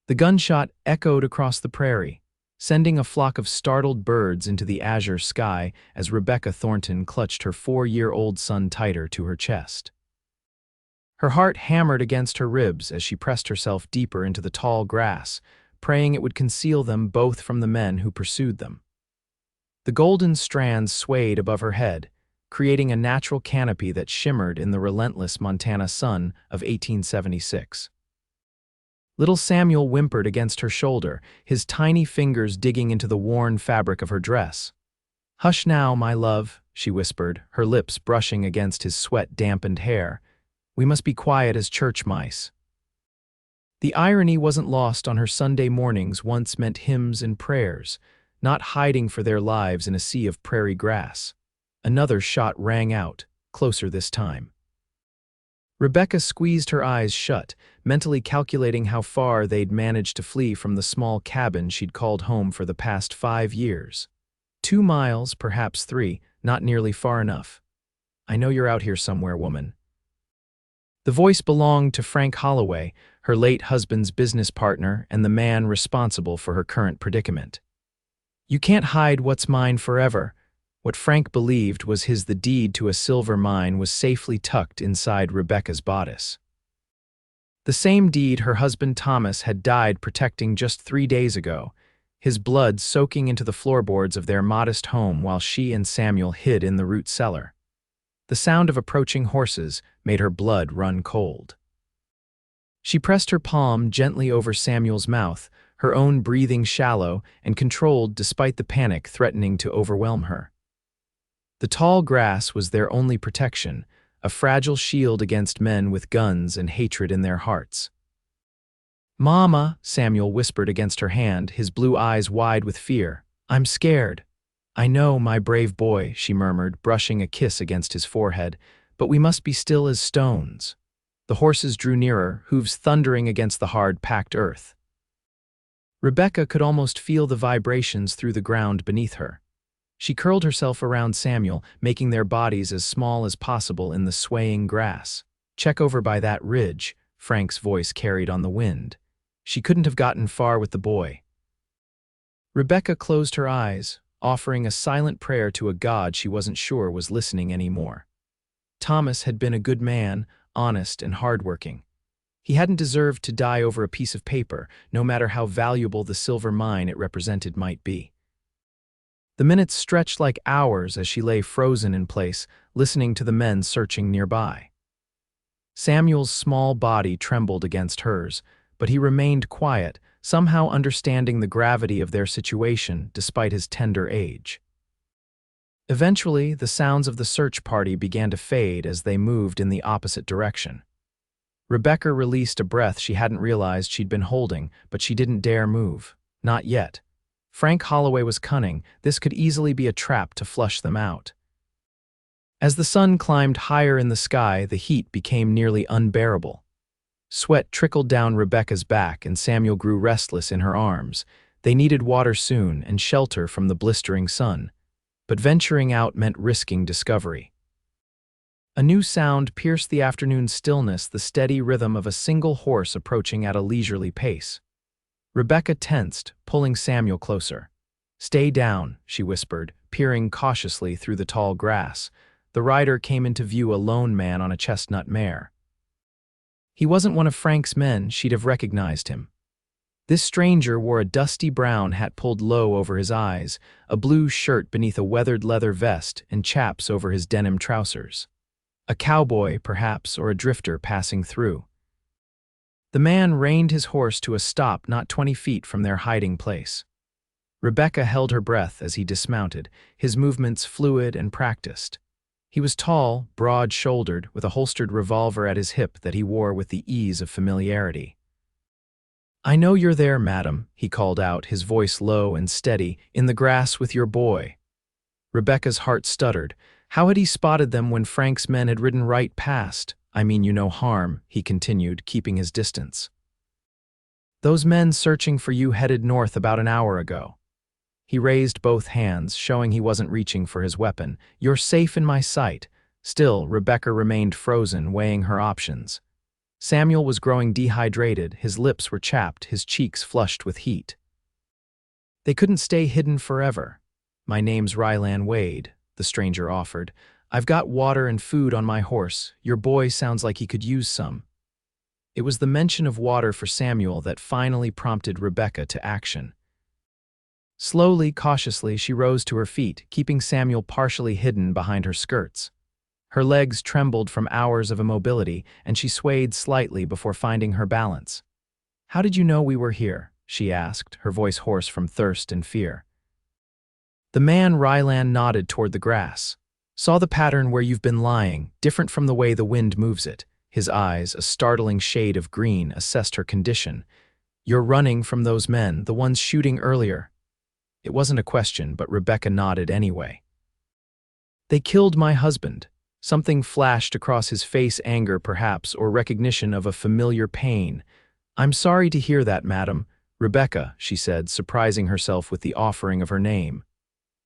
The gunshot echoed across the prairie, sending a flock of startled birds into the azure sky as Rebecca Thornton clutched her 4-year-old son tighter to her chest. Her heart hammered against her ribs as she pressed herself deeper into the tall grass, praying it would conceal them both from the men who pursued them. The golden strands swayed above her head, creating a natural canopy that shimmered in the relentless Montana sun of 1876. Little Samuel whimpered against her shoulder, his tiny fingers digging into the worn fabric of her dress. "Hush now, my love," she whispered, her lips brushing against his sweat-dampened hair. "We must be quiet as church mice." The irony wasn't lost on her Sunday mornings once meant hymns and prayers, not hiding for their lives in a sea of prairie grass. Another shot rang out, closer this time. Rebecca squeezed her eyes shut, mentally calculating how far they'd managed to flee from the small cabin she'd called home for the past 5 years. 2 miles, perhaps 3, not nearly far enough. "I know you're out here somewhere, woman." The voice belonged to Frank Holloway, her late husband's business partner and the man responsible for her current predicament. "You can't hide what's mine forever." What Frank believed was the deed to a silver mine was safely tucked inside Rebecca's bodice. The same deed her husband Thomas had died protecting just 3 days ago, his blood soaking into the floorboards of their modest home while she and Samuel hid in the root cellar. The sound of approaching horses made her blood run cold. She pressed her palm gently over Samuel's mouth, her own breathing shallow and controlled despite the panic threatening to overwhelm her. The tall grass was their only protection, a fragile shield against men with guns and hatred in their hearts. "Mama," Samuel whispered against her hand, his blue eyes wide with fear. "I'm scared." "I know, my brave boy," she murmured, brushing a kiss against his forehead, "but we must be still as stones." The horses drew nearer, hooves thundering against the hard, packed earth. Rebecca could almost feel the vibrations through the ground beneath her. She curled herself around Samuel, making their bodies as small as possible in the swaying grass. "Check over by that ridge," Frank's voice carried on the wind. She couldn't have gotten far with the boy. Rebecca closed her eyes, offering a silent prayer to a God she wasn't sure was listening anymore. Thomas had been a good man, honest and hardworking. He hadn't deserved to die over a piece of paper, no matter how valuable the silver mine it represented might be. The minutes stretched like hours as she lay frozen in place, listening to the men searching nearby. Samuel's small body trembled against hers, but he remained quiet, somehow understanding the gravity of their situation despite his tender age. Eventually, the sounds of the search party began to fade as they moved in the opposite direction. Rebecca released a breath she hadn't realized she'd been holding, but she didn't dare move. Not yet. Frank Holloway was cunning. This could easily be a trap to flush them out. As the sun climbed higher in the sky, the heat became nearly unbearable. Sweat trickled down Rebecca's back and Samuel grew restless in her arms. They needed water soon and shelter from the blistering sun. But venturing out meant risking discovery. A new sound pierced the afternoon stillness, the steady rhythm of a single horse approaching at a leisurely pace. Rebecca tensed, pulling Samuel closer. "Stay down," she whispered, peering cautiously through the tall grass. The rider came into view, a lone man on a chestnut mare. He wasn't one of Frank's men. She'd have recognized him. This stranger wore a dusty brown hat pulled low over his eyes, a blue shirt beneath a weathered leather vest, and chaps over his denim trousers. A cowboy, perhaps, or a drifter passing through. The man reined his horse to a stop not 20 feet from their hiding place. Rebecca held her breath as he dismounted, his movements fluid and practiced. He was tall, broad-shouldered, with a holstered revolver at his hip that he wore with the ease of familiarity. "I know you're there, madam," he called out, his voice low and steady, "in the grass with your boy." Rebecca's heart stuttered. How had he spotted them when Frank's men had ridden right past? "I mean you no harm," he continued, keeping his distance. "Those men searching for you headed north about an hour ago." He raised both hands, showing he wasn't reaching for his weapon. "You're safe in my sight." Still, Rebecca remained frozen, weighing her options. Samuel was growing dehydrated, his lips were chapped, his cheeks flushed with heat. They couldn't stay hidden forever. "My name's Rylan Wade," the stranger offered. "I've got water and food on my horse. Your boy sounds like he could use some." It was the mention of water for Samuel that finally prompted Rebecca to action. Slowly, cautiously, she rose to her feet, keeping Samuel partially hidden behind her skirts. Her legs trembled from hours of immobility, and she swayed slightly before finding her balance. "How did you know we were here?" she asked, her voice hoarse from thirst and fear. The man, Rylan, nodded toward the grass. "Saw the pattern where you've been lying, different from the way the wind moves it." His eyes, a startling shade of green, assessed her condition. "You're running from those men, the ones shooting earlier." It wasn't a question, but Rebecca nodded anyway. "They killed my husband." Something flashed across his face, anger perhaps, or recognition of a familiar pain. "I'm sorry to hear that, madam." "Rebecca," she said, surprising herself with the offering of her name.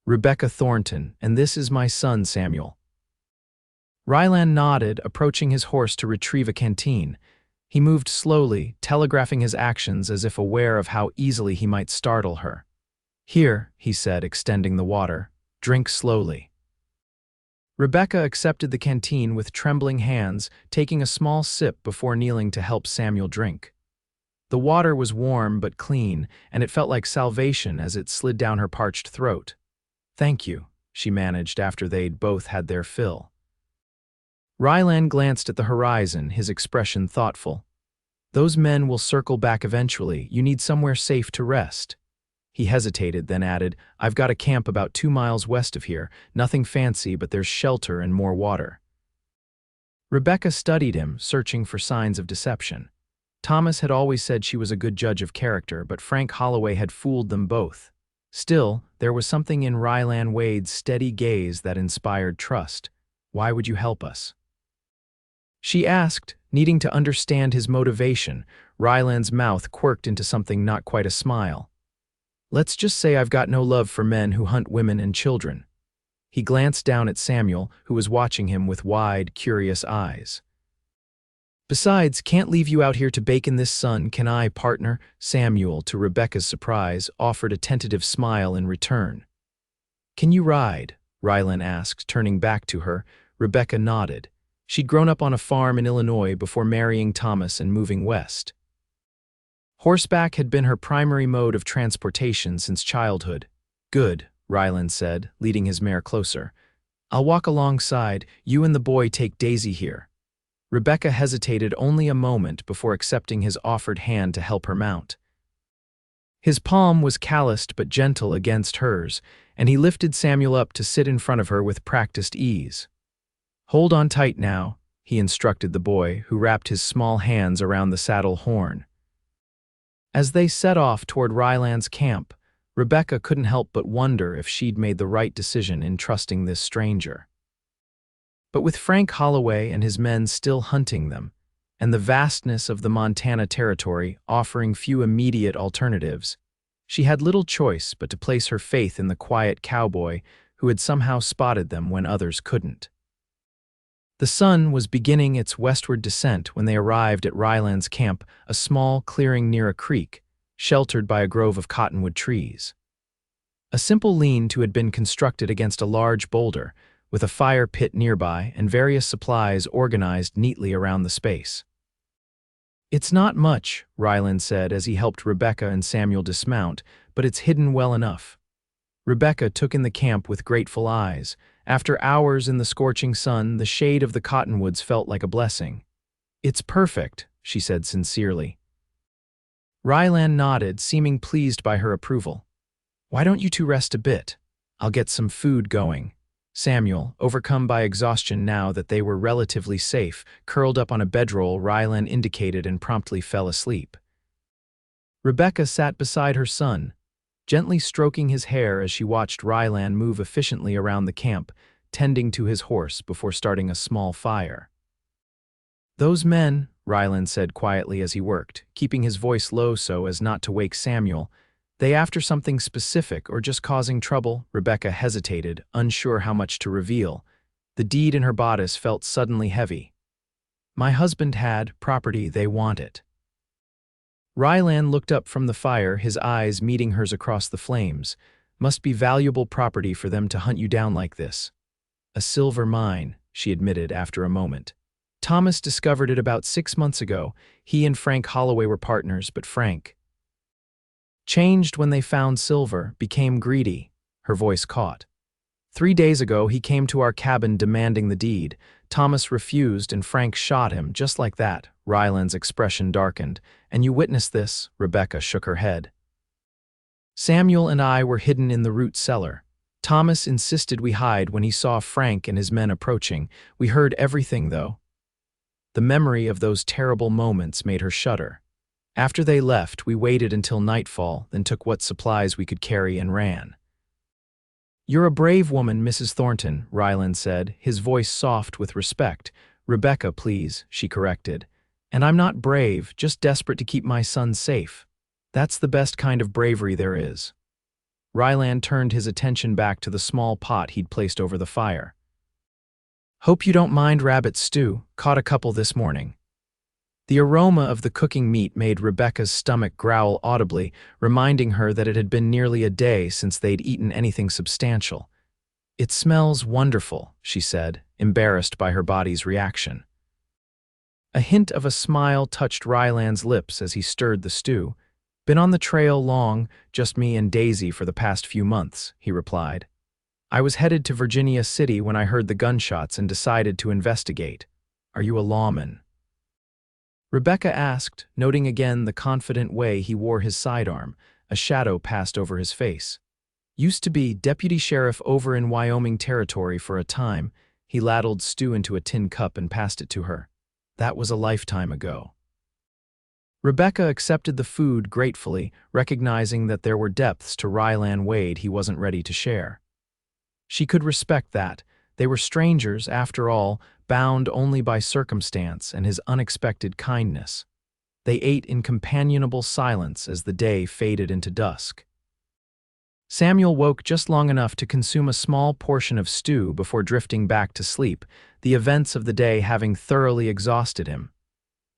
"Rebecca Thornton, and this is my son, Samuel." Rylan nodded, approaching his horse to retrieve a canteen. He moved slowly, telegraphing his actions as if aware of how easily he might startle her. "Here," he said, extending the water. "Drink slowly." Rebecca accepted the canteen with trembling hands, taking a small sip before kneeling to help Samuel drink. The water was warm but clean, and it felt like salvation as it slid down her parched throat. "Thank you," she managed after they'd both had their fill. Rylan glanced at the horizon, his expression thoughtful. "Those men will circle back eventually. You need somewhere safe to rest." He hesitated, then added, "I've got a camp about 2 miles west of here. Nothing fancy, but there's shelter and more water." Rebecca studied him, searching for signs of deception. Thomas had always said she was a good judge of character, but Frank Holloway had fooled them both. Still, there was something in Rylan Wade's steady gaze that inspired trust. "Why would you help us?" she asked, needing to understand his motivation. Rylan's mouth quirked into something not quite a smile. "Let's just say I've got no love for men who hunt women and children." He glanced down at Samuel, who was watching him with wide, curious eyes. "Besides, can't leave you out here to bake in this sun, can I, partner?" Samuel, to Rebecca's surprise, offered a tentative smile in return. "Can you ride?" Rylan asked, turning back to her. Rebecca nodded. She'd grown up on a farm in Illinois before marrying Thomas and moving west. Horseback had been her primary mode of transportation since childhood. "Good," Rylan said, leading his mare closer. "I'll walk alongside. You and the boy take Daisy here." Rebecca hesitated only a moment before accepting his offered hand to help her mount. His palm was calloused but gentle against hers, and he lifted Samuel up to sit in front of her with practiced ease. "Hold on tight now," he instructed the boy, who wrapped his small hands around the saddle horn. As they set off toward Rylan's camp, Rebecca couldn't help but wonder if she'd made the right decision in trusting this stranger. But with Frank Holloway and his men still hunting them, and the vastness of the Montana territory offering few immediate alternatives, she had little choice but to place her faith in the quiet cowboy who had somehow spotted them when others couldn't. The sun was beginning its westward descent when they arrived at Rylan's camp, a small clearing near a creek, sheltered by a grove of cottonwood trees. A simple lean-to had been constructed against a large boulder, with a fire pit nearby and various supplies organized neatly around the space. "It's not much," Rylan said as he helped Rebecca and Samuel dismount, "but it's hidden well enough." Rebecca took in the camp with grateful eyes. After hours in the scorching sun, the shade of the cottonwoods felt like a blessing. "It's perfect," she said sincerely. Rylan nodded, seeming pleased by her approval. "Why don't you two rest a bit? I'll get some food going." Samuel, overcome by exhaustion now that they were relatively safe, curled up on a bedroll Rylan indicated and promptly fell asleep. Rebecca sat beside her son, gently stroking his hair as she watched Rylan move efficiently around the camp, tending to his horse before starting a small fire. "Those men," Rylan said quietly as he worked, keeping his voice low so as not to wake Samuel, "they after something specific or just causing trouble?" Rebecca hesitated, unsure how much to reveal. The deed in her bodice felt suddenly heavy. My husband had property, they want it. Rylan looked up from the fire, his eyes meeting hers across the flames. Must be valuable property for them to hunt you down like this. A silver mine, she admitted after a moment. Thomas discovered it about 6 months ago. He and Frank Holloway were partners, but Frank changed when they found silver, became greedy. Her voice caught. 3 days ago, he came to our cabin demanding the deed. Thomas refused and Frank shot him, just like that. Rylan's expression darkened. And you witnessed this? Rebecca shook her head. Samuel and I were hidden in the root cellar. Thomas insisted we hide when he saw Frank and his men approaching. We heard everything, though. The memory of those terrible moments made her shudder. After they left, we waited until nightfall, then took what supplies we could carry and ran. You're a brave woman, Mrs. Thornton, Rylan said, his voice soft with respect. Rebecca, please, she corrected. And I'm not brave, just desperate to keep my son safe. That's the best kind of bravery there is. Rylan turned his attention back to the small pot he'd placed over the fire. Hope you don't mind rabbit stew, caught a couple this morning. The aroma of the cooking meat made Rebecca's stomach growl audibly, reminding her that it had been nearly a day since they'd eaten anything substantial. It smells wonderful, she said, embarrassed by her body's reaction. A hint of a smile touched Rylan's lips as he stirred the stew. Been on the trail long, just me and Daisy for the past few months, he replied. I was headed to Virginia City when I heard the gunshots and decided to investigate. Are you a lawman? Rebecca asked, noting again the confident way he wore his sidearm. A shadow passed over his face. Used to be deputy sheriff over in Wyoming Territory for a time. He ladled stew into a tin cup and passed it to her. That was a lifetime ago. Rebecca accepted the food gratefully, recognizing that there were depths to Rylan Wade he wasn't ready to share. She could respect that. They were strangers, after all, bound only by circumstance and his unexpected kindness. They ate in companionable silence as the day faded into dusk. Samuel woke just long enough to consume a small portion of stew before drifting back to sleep, the events of the day having thoroughly exhausted him.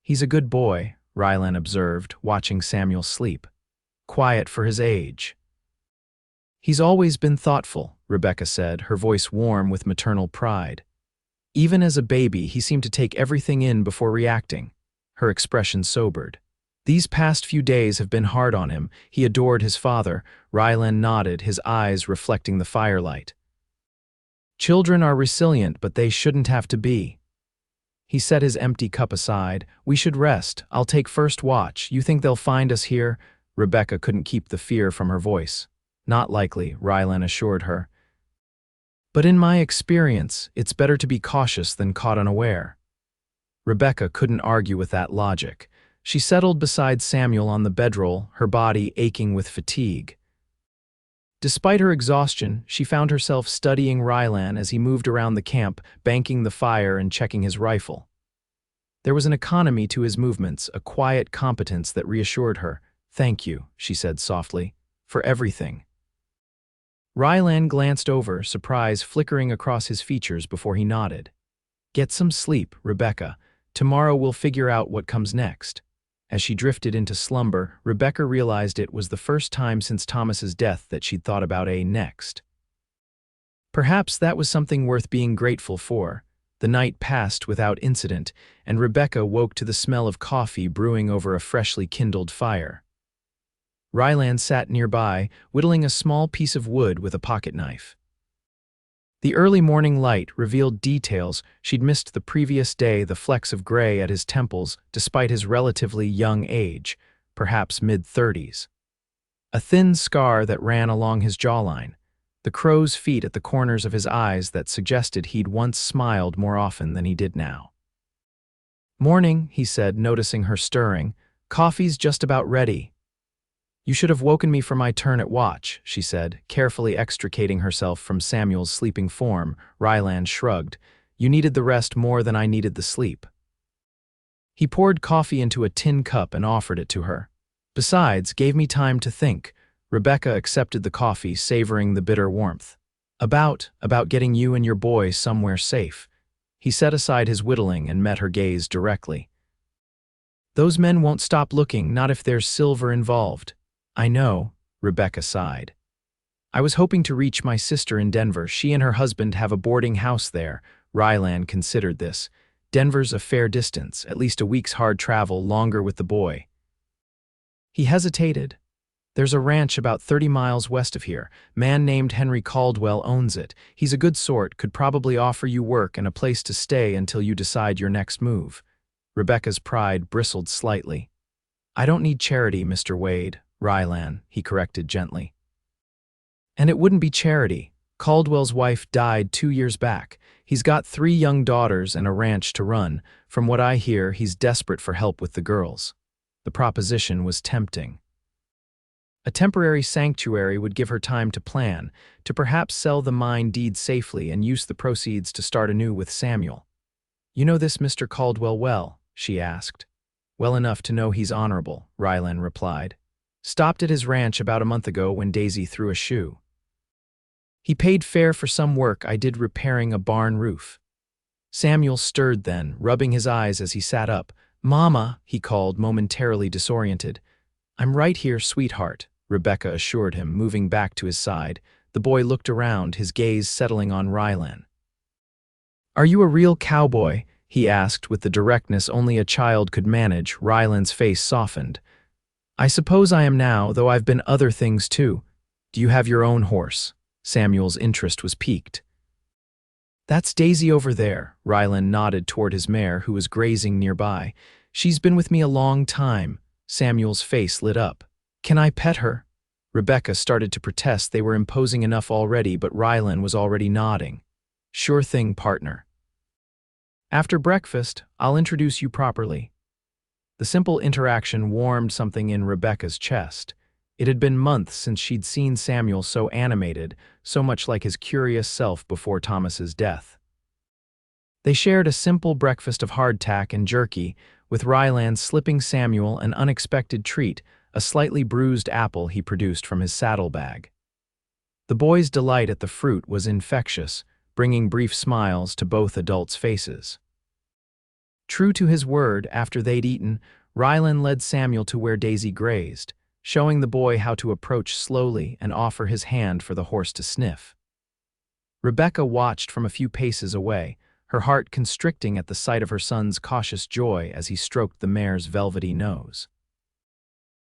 He's a good boy, Rylan observed, watching Samuel sleep. Quiet for his age. He's always been thoughtful, Rebecca said, her voice warm with maternal pride. Even as a baby, he seemed to take everything in before reacting. Her expression sobered. These past few days have been hard on him. He adored his father. Rylan nodded, his eyes reflecting the firelight. Children are resilient, but they shouldn't have to be. He set his empty cup aside. We should rest. I'll take first watch. You think they'll find us here? Rebecca couldn't keep the fear from her voice. Not likely, Rylan assured her. But in my experience, it's better to be cautious than caught unaware. Rebecca couldn't argue with that logic. She settled beside Samuel on the bedroll, her body aching with fatigue. Despite her exhaustion, she found herself studying Rylan as he moved around the camp, banking the fire and checking his rifle. There was an economy to his movements, a quiet competence that reassured her. Thank you, she said softly, for everything. Rylan glanced over, surprise flickering across his features before he nodded. Get some sleep, Rebecca. Tomorrow we'll figure out what comes next. As she drifted into slumber, Rebecca realized it was the first time since Thomas's death that she'd thought about a next. Perhaps that was something worth being grateful for. The night passed without incident, and Rebecca woke to the smell of coffee brewing over a freshly kindled fire. Rylan sat nearby, whittling a small piece of wood with a pocket knife. The early morning light revealed details she'd missed the previous day, the flecks of gray at his temples despite his relatively young age, perhaps mid-30s. A thin scar that ran along his jawline, the crow's feet at the corners of his eyes that suggested he'd once smiled more often than he did now. Morning, he said, noticing her stirring. Coffee's just about ready. You should have woken me for my turn at watch, she said, carefully extricating herself from Samuel's sleeping form. Rylan shrugged. You needed the rest more than I needed the sleep. He poured coffee into a tin cup and offered it to her. Besides, gave me time to think. Rebecca accepted the coffee, savoring the bitter warmth. About getting you and your boy somewhere safe. He set aside his whittling and met her gaze directly. "Those men won't stop looking, not if there's silver involved." "I know," Rebecca sighed. "I was hoping to reach my sister in Denver. She and her husband have a boarding house there." Rylan considered this. Denver's a fair distance, at least a week's hard travel, longer with the boy. He hesitated. "There's a ranch about 30 miles west of here. Man named Henry Caldwell owns it. He's a good sort, could probably offer you work and a place to stay until you decide your next move." Rebecca's pride bristled slightly. "I don't need charity, Mr. Wade," Rylan, he corrected gently. "And it wouldn't be charity. Caldwell's wife died 2 years back. He's got 3 young daughters and a ranch to run. From what I hear, he's desperate for help with the girls." The proposition was tempting. A temporary sanctuary would give her time to plan, to perhaps sell the mine deed safely and use the proceeds to start anew with Samuel. "You know this Mr. Caldwell well?" she asked. "Well enough to know he's honorable," Rylan replied. "Stopped at his ranch about a month ago when Daisy threw a shoe. He paid fair for some work I did repairing a barn roof." Samuel stirred then, rubbing his eyes as he sat up. "Mama," he called, momentarily disoriented. "I'm right here, sweetheart," Rebecca assured him, moving back to his side. The boy looked around, his gaze settling on Rylan. "Are you a real cowboy?" he asked with the directness only a child could manage. Rylan's face softened. "I suppose I am now, though I've been other things too. Do you have your own horse?" Samuel's interest was piqued. "That's Daisy over there," Rylan nodded toward his mare, who was grazing nearby. "She's been with me a long time." Samuel's face lit up. "Can I pet her?" Rebecca started to protest they were imposing enough already, but Rylan was already nodding. "Sure thing, partner. After breakfast, I'll introduce you properly." The simple interaction warmed something in Rebecca's chest. It had been months since she'd seen Samuel so animated, so much like his curious self before Thomas's death. They shared a simple breakfast of hardtack and jerky, with Rylan slipping Samuel an unexpected treat, a slightly bruised apple he produced from his saddlebag. The boy's delight at the fruit was infectious, bringing brief smiles to both adults' faces. True to his word, after they'd eaten, Rylan led Samuel to where Daisy grazed, showing the boy how to approach slowly and offer his hand for the horse to sniff. Rebecca watched from a few paces away, her heart constricting at the sight of her son's cautious joy as he stroked the mare's velvety nose.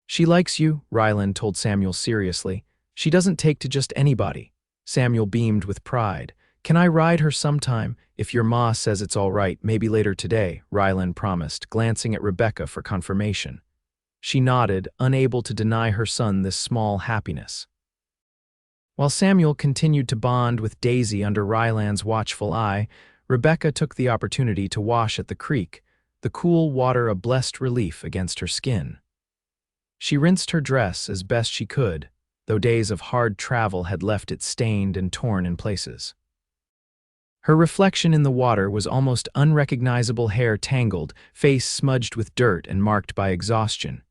"She likes you," Rylan told Samuel seriously. "She doesn't take to just anybody." Samuel beamed with pride. "Can I ride her sometime? If your ma says it's all right, maybe later today," Rylan promised, glancing at Rebecca for confirmation. She nodded, unable to deny her son this small happiness. While Samuel continued to bond with Daisy under Rylan's watchful eye, Rebecca took the opportunity to wash at the creek, the cool water a blessed relief against her skin. She rinsed her dress as best she could, though days of hard travel had left it stained and torn in places. Her reflection in the water was almost unrecognizable, hair tangled, face smudged with dirt and marked by exhaustion.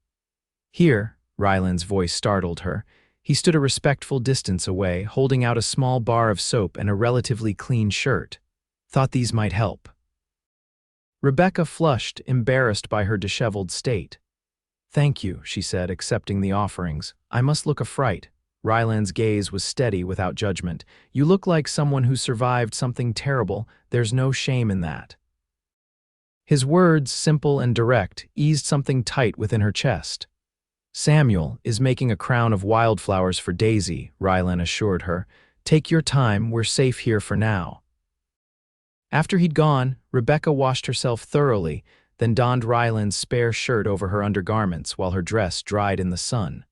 "Here," Rylan's voice startled her. He stood a respectful distance away, holding out a small bar of soap and a relatively clean shirt. "Thought these might help." Rebecca flushed, embarrassed by her disheveled state. "Thank you," she said, accepting the offerings. "I must look a fright." Rylan's gaze was steady without judgment. "You look like someone who survived something terrible. There's no shame in that." His words, simple and direct, eased something tight within her chest. "Samuel is making a crown of wildflowers for Daisy," Rylan assured her. "Take your time, we're safe here for now." After he'd gone, Rebecca washed herself thoroughly, then donned Rylan's spare shirt over her undergarments while her dress dried in the sun.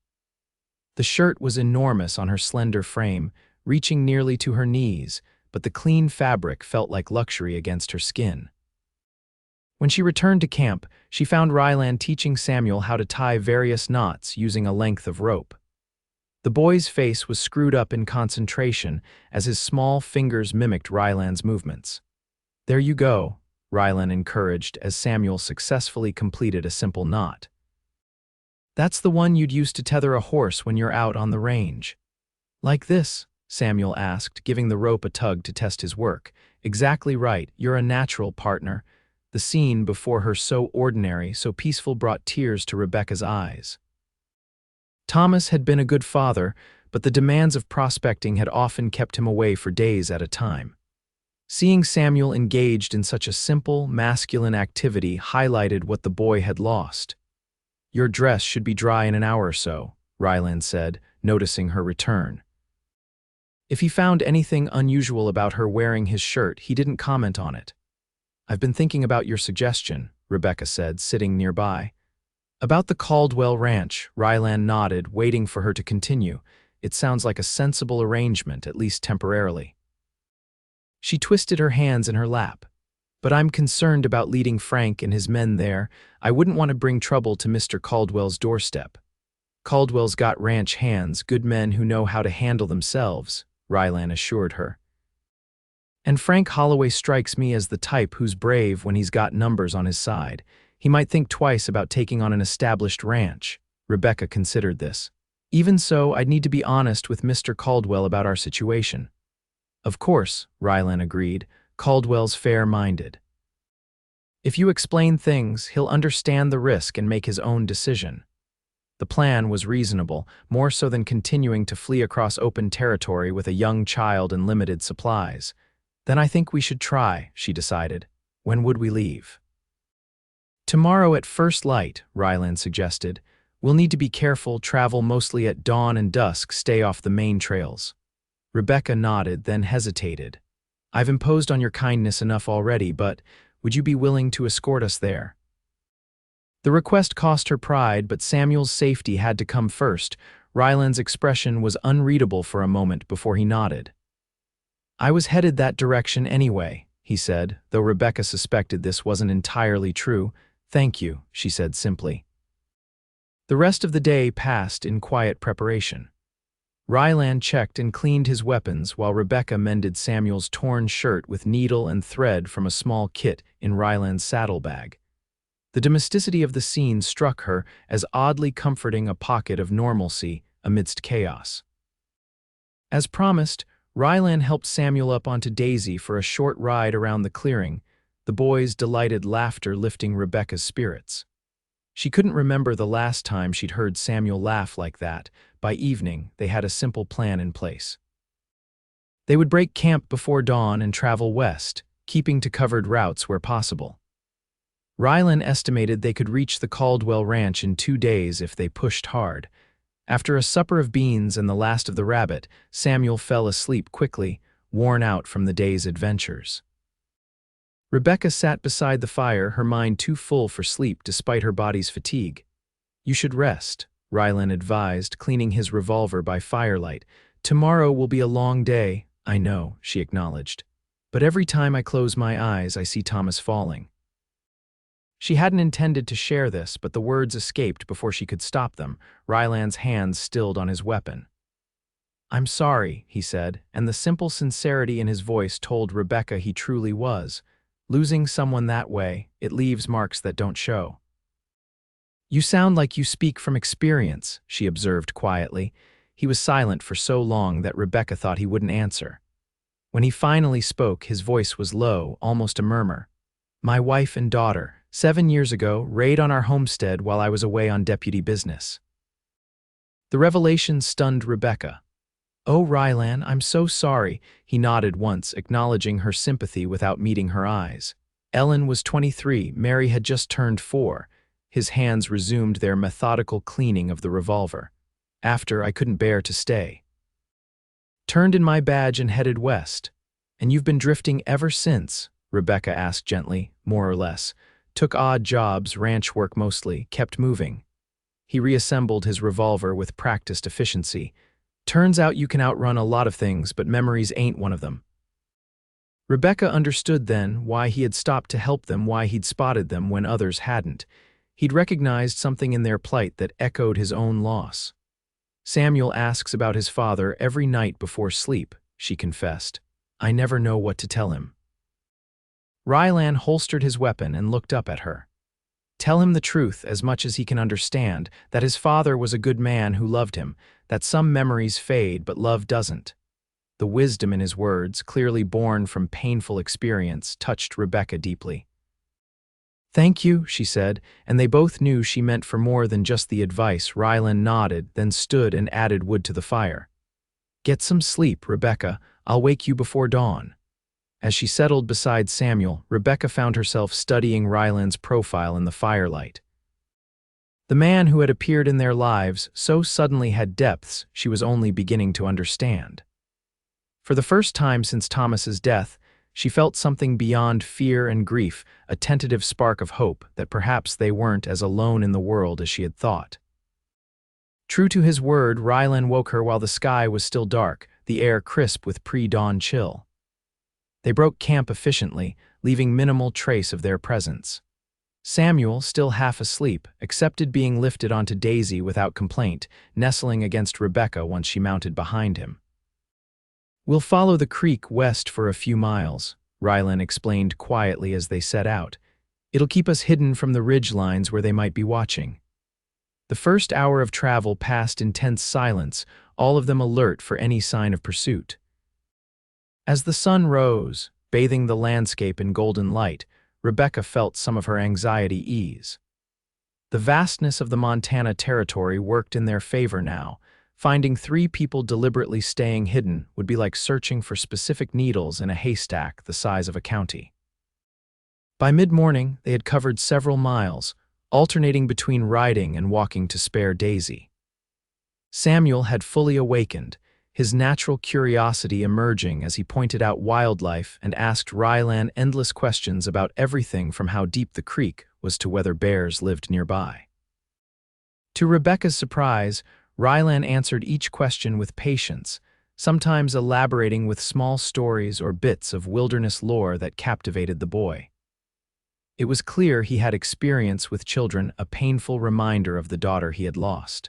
The shirt was enormous on her slender frame, reaching nearly to her knees, but the clean fabric felt like luxury against her skin. When she returned to camp, she found Rylan teaching Samuel how to tie various knots using a length of rope. The boy's face was screwed up in concentration as his small fingers mimicked Rylan's movements. "There you go," Rylan encouraged as Samuel successfully completed a simple knot. "That's the one you'd use to tether a horse when you're out on the range." "Like this," Samuel asked, giving the rope a tug to test his work. Exactly right, you're a natural partner. The scene before her, so ordinary, so peaceful, brought tears to Rebecca's eyes. Thomas had been a good father, but the demands of prospecting had often kept him away for days at a time. Seeing Samuel engaged in such a simple, masculine activity highlighted what the boy had lost. Your dress should be dry in an hour or so, Rylan said, noticing her return. If he found anything unusual about her wearing his shirt, he didn't comment on it. I've been thinking about your suggestion, Rebecca said, sitting nearby. About the Caldwell Ranch, Rylan nodded, waiting for her to continue. It sounds like a sensible arrangement, at least temporarily. She twisted her hands in her lap. But I'm concerned about leading Frank and his men there. I wouldn't want to bring trouble to Mr. Caldwell's doorstep. Caldwell's got ranch hands, good men who know how to handle themselves, Rylan assured her. And Frank Holloway strikes me as the type who's brave when he's got numbers on his side. He might think twice about taking on an established ranch. Rebecca considered this. Even so, I'd need to be honest with Mr. Caldwell about our situation. Of course, Rylan agreed. Caldwell's fair-minded. If you explain things, he'll understand the risk and make his own decision. The plan was reasonable, more so than continuing to flee across open territory with a young child and limited supplies. Then I think we should try, she decided. When would we leave? Tomorrow at first light, Rylan suggested. We'll need to be careful, travel mostly at dawn and dusk, stay off the main trails. Rebecca nodded, then hesitated. I've imposed on your kindness enough already, but would you be willing to escort us there? The request cost her pride, but Samuel's safety had to come first. Rylan's expression was unreadable for a moment before he nodded. I was headed that direction anyway, he said, though Rebecca suspected this wasn't entirely true. Thank you, she said simply. The rest of the day passed in quiet preparation. Rylan checked and cleaned his weapons while Rebecca mended Samuel's torn shirt with needle and thread from a small kit in Rylan's saddlebag. The domesticity of the scene struck her as oddly comforting, a pocket of normalcy amidst chaos. As promised, Rylan helped Samuel up onto Daisy for a short ride around the clearing, the boys' delighted laughter lifting Rebecca's spirits. She couldn't remember the last time she'd heard Samuel laugh like that. By evening, they had a simple plan in place. They would break camp before dawn and travel west, keeping to covered routes where possible. Rylan estimated they could reach the Caldwell Ranch in 2 days if they pushed hard. After a supper of beans and the last of the rabbit, Samuel fell asleep quickly, worn out from the day's adventures. Rebecca sat beside the fire, her mind too full for sleep despite her body's fatigue. You should rest, Rylan advised, cleaning his revolver by firelight. Tomorrow will be a long day, I know, she acknowledged. But every time I close my eyes, I see Thomas falling. She hadn't intended to share this, but the words escaped before she could stop them. Rylan's hands stilled on his weapon. I'm sorry, he said, and the simple sincerity in his voice told Rebecca he truly was. Losing someone that way, it leaves marks that don't show. You sound like you speak from experience, she observed quietly. He was silent for so long that Rebecca thought he wouldn't answer. When he finally spoke, his voice was low, almost a murmur. My wife and daughter, 7 years ago, raided on our homestead while I was away on deputy business. The revelation stunned Rebecca. Oh, Rylan, I'm so sorry, he nodded once, acknowledging her sympathy without meeting her eyes. Ellen was 23, Mary had just turned 4. His hands resumed their methodical cleaning of the revolver. After, I couldn't bear to stay. Turned in my badge and headed west. And you've been drifting ever since? Rebecca asked gently, more or less. Took odd jobs, ranch work mostly, kept moving. He reassembled his revolver with practiced efficiency. Turns out you can outrun a lot of things, but memories ain't one of them. Rebecca understood then why he had stopped to help them, why he'd spotted them when others hadn't. He'd recognized something in their plight that echoed his own loss. Samuel asks about his father every night before sleep, she confessed. I never know what to tell him. Rylan holstered his weapon and looked up at her. Tell him the truth as much as he can understand, that his father was a good man who loved him, that some memories fade but love doesn't. The wisdom in his words, clearly born from painful experience, touched Rebecca deeply. "Thank you," she said, and they both knew she meant for more than just the advice. Rylan nodded, then stood and added wood to the fire. "Get some sleep, Rebecca. I'll wake you before dawn." As she settled beside Samuel, Rebecca found herself studying Rylan's profile in the firelight. The man who had appeared in their lives so suddenly had depths she was only beginning to understand. For the first time since Thomas's death, she felt something beyond fear and grief, a tentative spark of hope that perhaps they weren't as alone in the world as she had thought. True to his word, Rylan woke her while the sky was still dark, the air crisp with pre-dawn chill. They broke camp efficiently, leaving minimal trace of their presence. Samuel, still half asleep, accepted being lifted onto Daisy without complaint, nestling against Rebecca once she mounted behind him. "We'll follow the creek west for a few miles," Rylan explained quietly as they set out. "It'll keep us hidden from the ridge lines where they might be watching." The first hour of travel passed in tense silence, all of them alert for any sign of pursuit. As the sun rose, bathing the landscape in golden light, Rebecca felt some of her anxiety ease. The vastness of the Montana territory worked in their favor now. Finding 3 people deliberately staying hidden would be like searching for specific needles in a haystack the size of a county. By mid-morning, they had covered several miles, alternating between riding and walking to spare Daisy. Samuel had fully awakened, his natural curiosity emerging as he pointed out wildlife and asked Rylan endless questions about everything from how deep the creek was to whether bears lived nearby. To Rebecca's surprise, Rylan answered each question with patience, sometimes elaborating with small stories or bits of wilderness lore that captivated the boy. It was clear he had experience with children, a painful reminder of the daughter he had lost.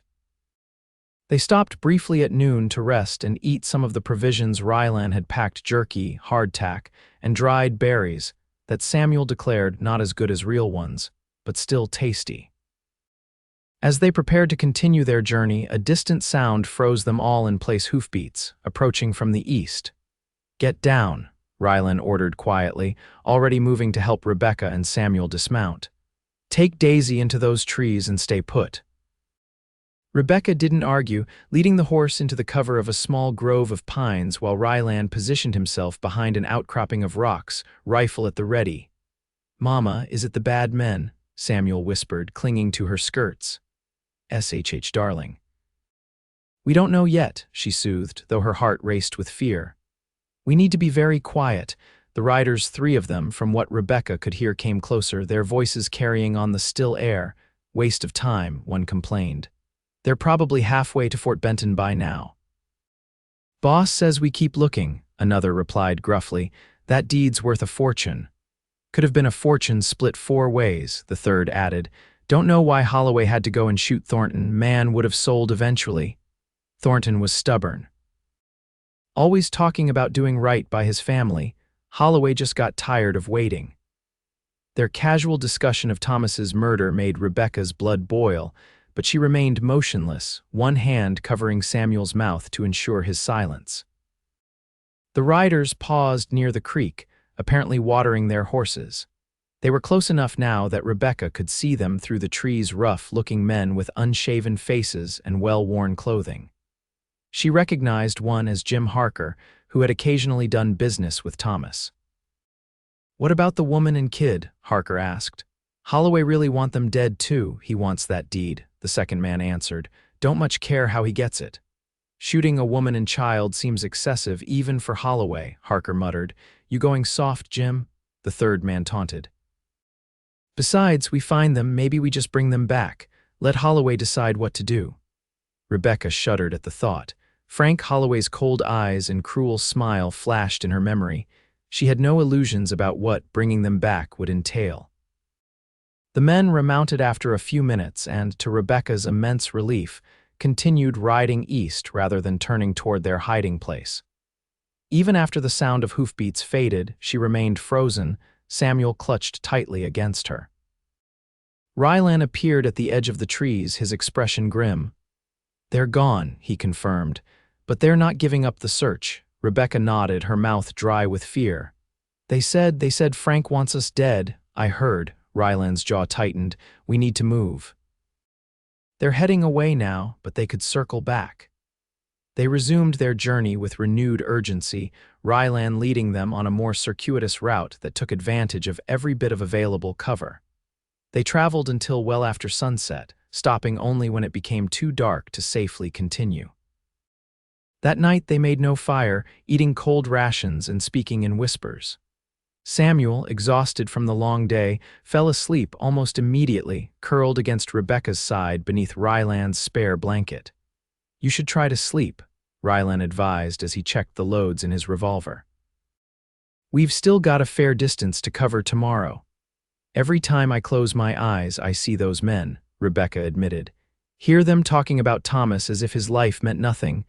They stopped briefly at noon to rest and eat some of the provisions. Rylan had packed jerky, hardtack, and dried berries that Samuel declared not as good as real ones, but still tasty. As they prepared to continue their journey, a distant sound froze them all in place. Hoofbeats, approaching from the east. "Get down," Rylan ordered quietly, already moving to help Rebecca and Samuel dismount. "Take Daisy into those trees and stay put." Rebecca didn't argue, leading the horse into the cover of a small grove of pines while Rylan positioned himself behind an outcropping of rocks, rifle at the ready. "Mama, is it the bad men?" Samuel whispered, clinging to her skirts. "SHH, darling." "We don't know yet," she soothed, though her heart raced with fear. "We need to be very quiet." The riders, 3 of them, from what Rebecca could hear, came closer, their voices carrying on the still air. "Waste of time," one complained. "They're probably halfway to Fort Benton by now." "Boss says we keep looking," another replied gruffly. "That deed's worth a fortune." "Could have been a fortune split 4 ways," the third added. "Don't know why Holloway had to go and shoot Thornton. Man would have sold eventually." Thornton was stubborn. Always talking about doing right by his family, Holloway just got tired of waiting. Their casual discussion of Thomas's murder made Rebecca's blood boil, but she remained motionless, one hand covering Samuel's mouth to ensure his silence. The riders paused near the creek, apparently watering their horses. They were close enough now that Rebecca could see them through the trees, rough-looking men with unshaven faces and well-worn clothing. She recognized one as Jim Harker, who had occasionally done business with Thomas. "What about the woman and kid?" Harker asked. "Holloway really want them dead too. He wants that deed," the second man answered. "Don't much care how he gets it." "Shooting a woman and child seems excessive even for Holloway," Harker muttered. "You going soft, Jim?" the third man taunted. "Besides, we find them, maybe we just bring them back. Let Holloway decide what to do." Rebecca shuddered at the thought. Frank Holloway's cold eyes and cruel smile flashed in her memory. She had no illusions about what bringing them back would entail. The men remounted after a few minutes and, to Rebecca's immense relief, continued riding east rather than turning toward their hiding place. Even after the sound of hoofbeats faded, she remained frozen. Samuel clutched tightly against her. Rylan appeared at the edge of the trees, his expression grim. "They're gone," he confirmed. "But they're not giving up the search," Rebecca nodded, her mouth dry with fear. They said Frank wants us dead, I heard. Rylan's jaw tightened. We need to move. They're heading away now, but they could circle back. They resumed their journey with renewed urgency, Rylan leading them on a more circuitous route that took advantage of every bit of available cover. They traveled until well after sunset, stopping only when it became too dark to safely continue. That night they made no fire, eating cold rations and speaking in whispers. Samuel, exhausted from the long day, fell asleep almost immediately, curled against Rebecca's side beneath Rylan's spare blanket. You should try to sleep, Rylan advised as he checked the loads in his revolver. We've still got a fair distance to cover tomorrow. Every time I close my eyes, I see those men, Rebecca admitted. Hear them talking about Thomas as if his life meant nothing.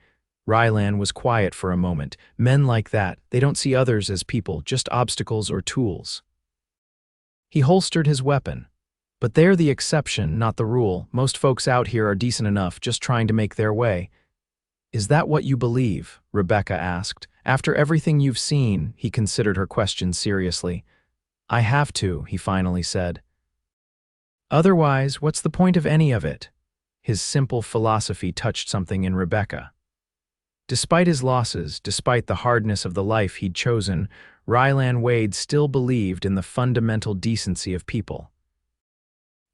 Rylan was quiet for a moment. Men like that, they don't see others as people, just obstacles or tools. He holstered his weapon. But they're the exception, not the rule. Most folks out here are decent enough, just trying to make their way. Is that what you believe? Rebecca asked. After everything you've seen, he considered her question seriously. I have to, he finally said. Otherwise, what's the point of any of it? His simple philosophy touched something in Rebecca. Despite his losses, despite the hardness of the life he'd chosen, Rylan Wade still believed in the fundamental decency of people.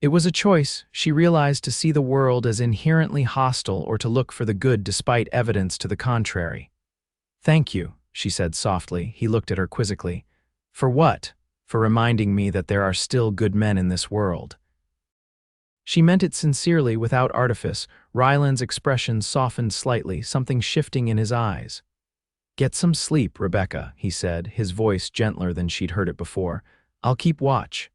It was a choice, she realized, to see the world as inherently hostile or to look for the good despite evidence to the contrary. Thank you, she said softly. He looked at her quizzically. For what? For reminding me that there are still good men in this world. She meant it sincerely, without artifice. Rylan's expression softened slightly, something shifting in his eyes. Get some sleep, Rebecca, he said, his voice gentler than she'd heard it before. I'll keep watch.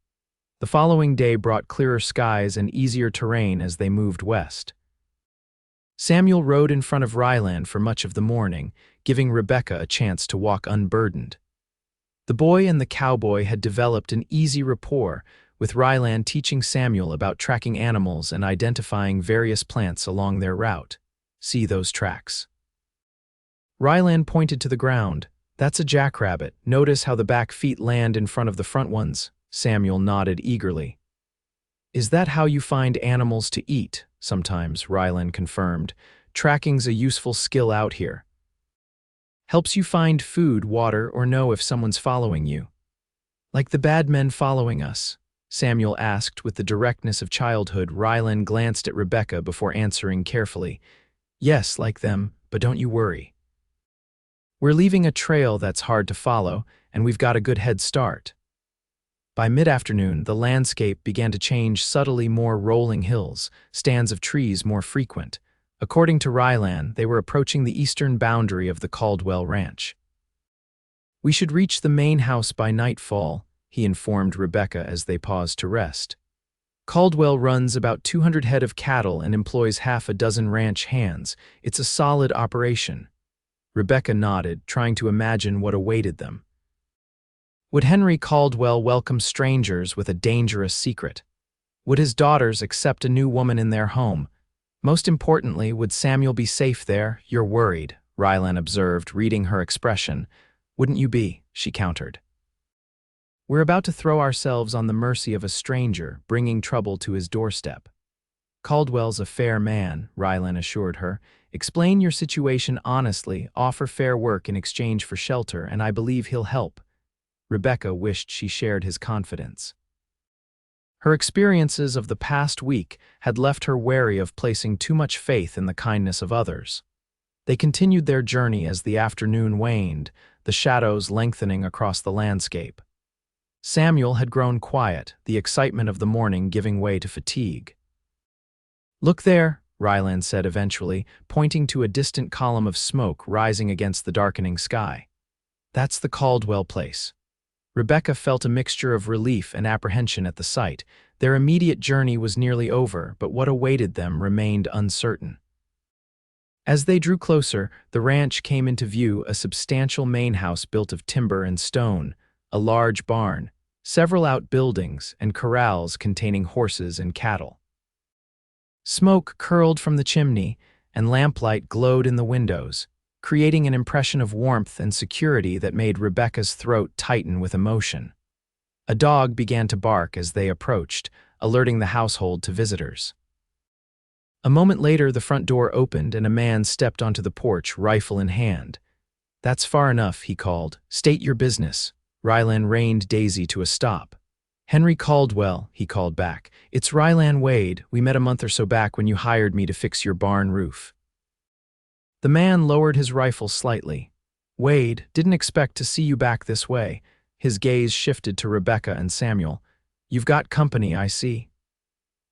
The following day brought clearer skies and easier terrain as they moved west. Samuel rode in front of Rylan for much of the morning, giving Rebecca a chance to walk unburdened. The boy and the cowboy had developed an easy rapport, with Rylan teaching Samuel about tracking animals and identifying various plants along their route. See those tracks. Rylan pointed to the ground. That's a jackrabbit. Notice how the back feet land in front of the front ones. Samuel nodded eagerly. Is that how you find animals to eat? Sometimes, Rylan confirmed. Tracking's a useful skill out here. Helps you find food, water, or know if someone's following you. Like the bad men following us? Samuel asked with the directness of childhood. Rylan glanced at Rebecca before answering carefully. Yes, like them, but don't you worry. We're leaving a trail that's hard to follow, and we've got a good head start. By mid-afternoon, the landscape began to change subtly, more rolling hills, stands of trees more frequent. According to Rylan, they were approaching the eastern boundary of the Caldwell Ranch. We should reach the main house by nightfall, he informed Rebecca as they paused to rest. Caldwell runs about 200 head of cattle and employs half a dozen ranch hands. It's a solid operation. Rebecca nodded, trying to imagine what awaited them. Would Henry Caldwell welcome strangers with a dangerous secret? Would his daughters accept a new woman in their home? Most importantly, would Samuel be safe there? You're worried, Rylan observed, reading her expression. Wouldn't you be? She countered. We're about to throw ourselves on the mercy of a stranger, bringing trouble to his doorstep. Caldwell's a fair man, Rylan assured her. Explain your situation honestly, offer fair work in exchange for shelter, and I believe he'll help. Rebecca wished she shared his confidence. Her experiences of the past week had left her wary of placing too much faith in the kindness of others. They continued their journey as the afternoon waned, the shadows lengthening across the landscape. Samuel had grown quiet, the excitement of the morning giving way to fatigue. Look there, Rylan said eventually, pointing to a distant column of smoke rising against the darkening sky. That's the Caldwell place. Rebecca felt a mixture of relief and apprehension at the sight. Their immediate journey was nearly over, but what awaited them remained uncertain. As they drew closer, the ranch came into view, a substantial main house built of timber and stone, a large barn, several outbuildings, and corrals containing horses and cattle. Smoke curled from the chimney, and lamplight glowed in the windows, creating an impression of warmth and security that made Rebecca's throat tighten with emotion. A dog began to bark as they approached, alerting the household to visitors. A moment later, the front door opened and a man stepped onto the porch, rifle in hand. "That's far enough," he called. "State your business." Rylan reined Daisy to a stop. "Henry Caldwell," he called back. "It's Rylan Wade. We met a month or so back when you hired me to fix your barn roof." The man lowered his rifle slightly. "Wade, didn't expect to see you back this way." His gaze shifted to Rebecca and Samuel. "You've got company, I see."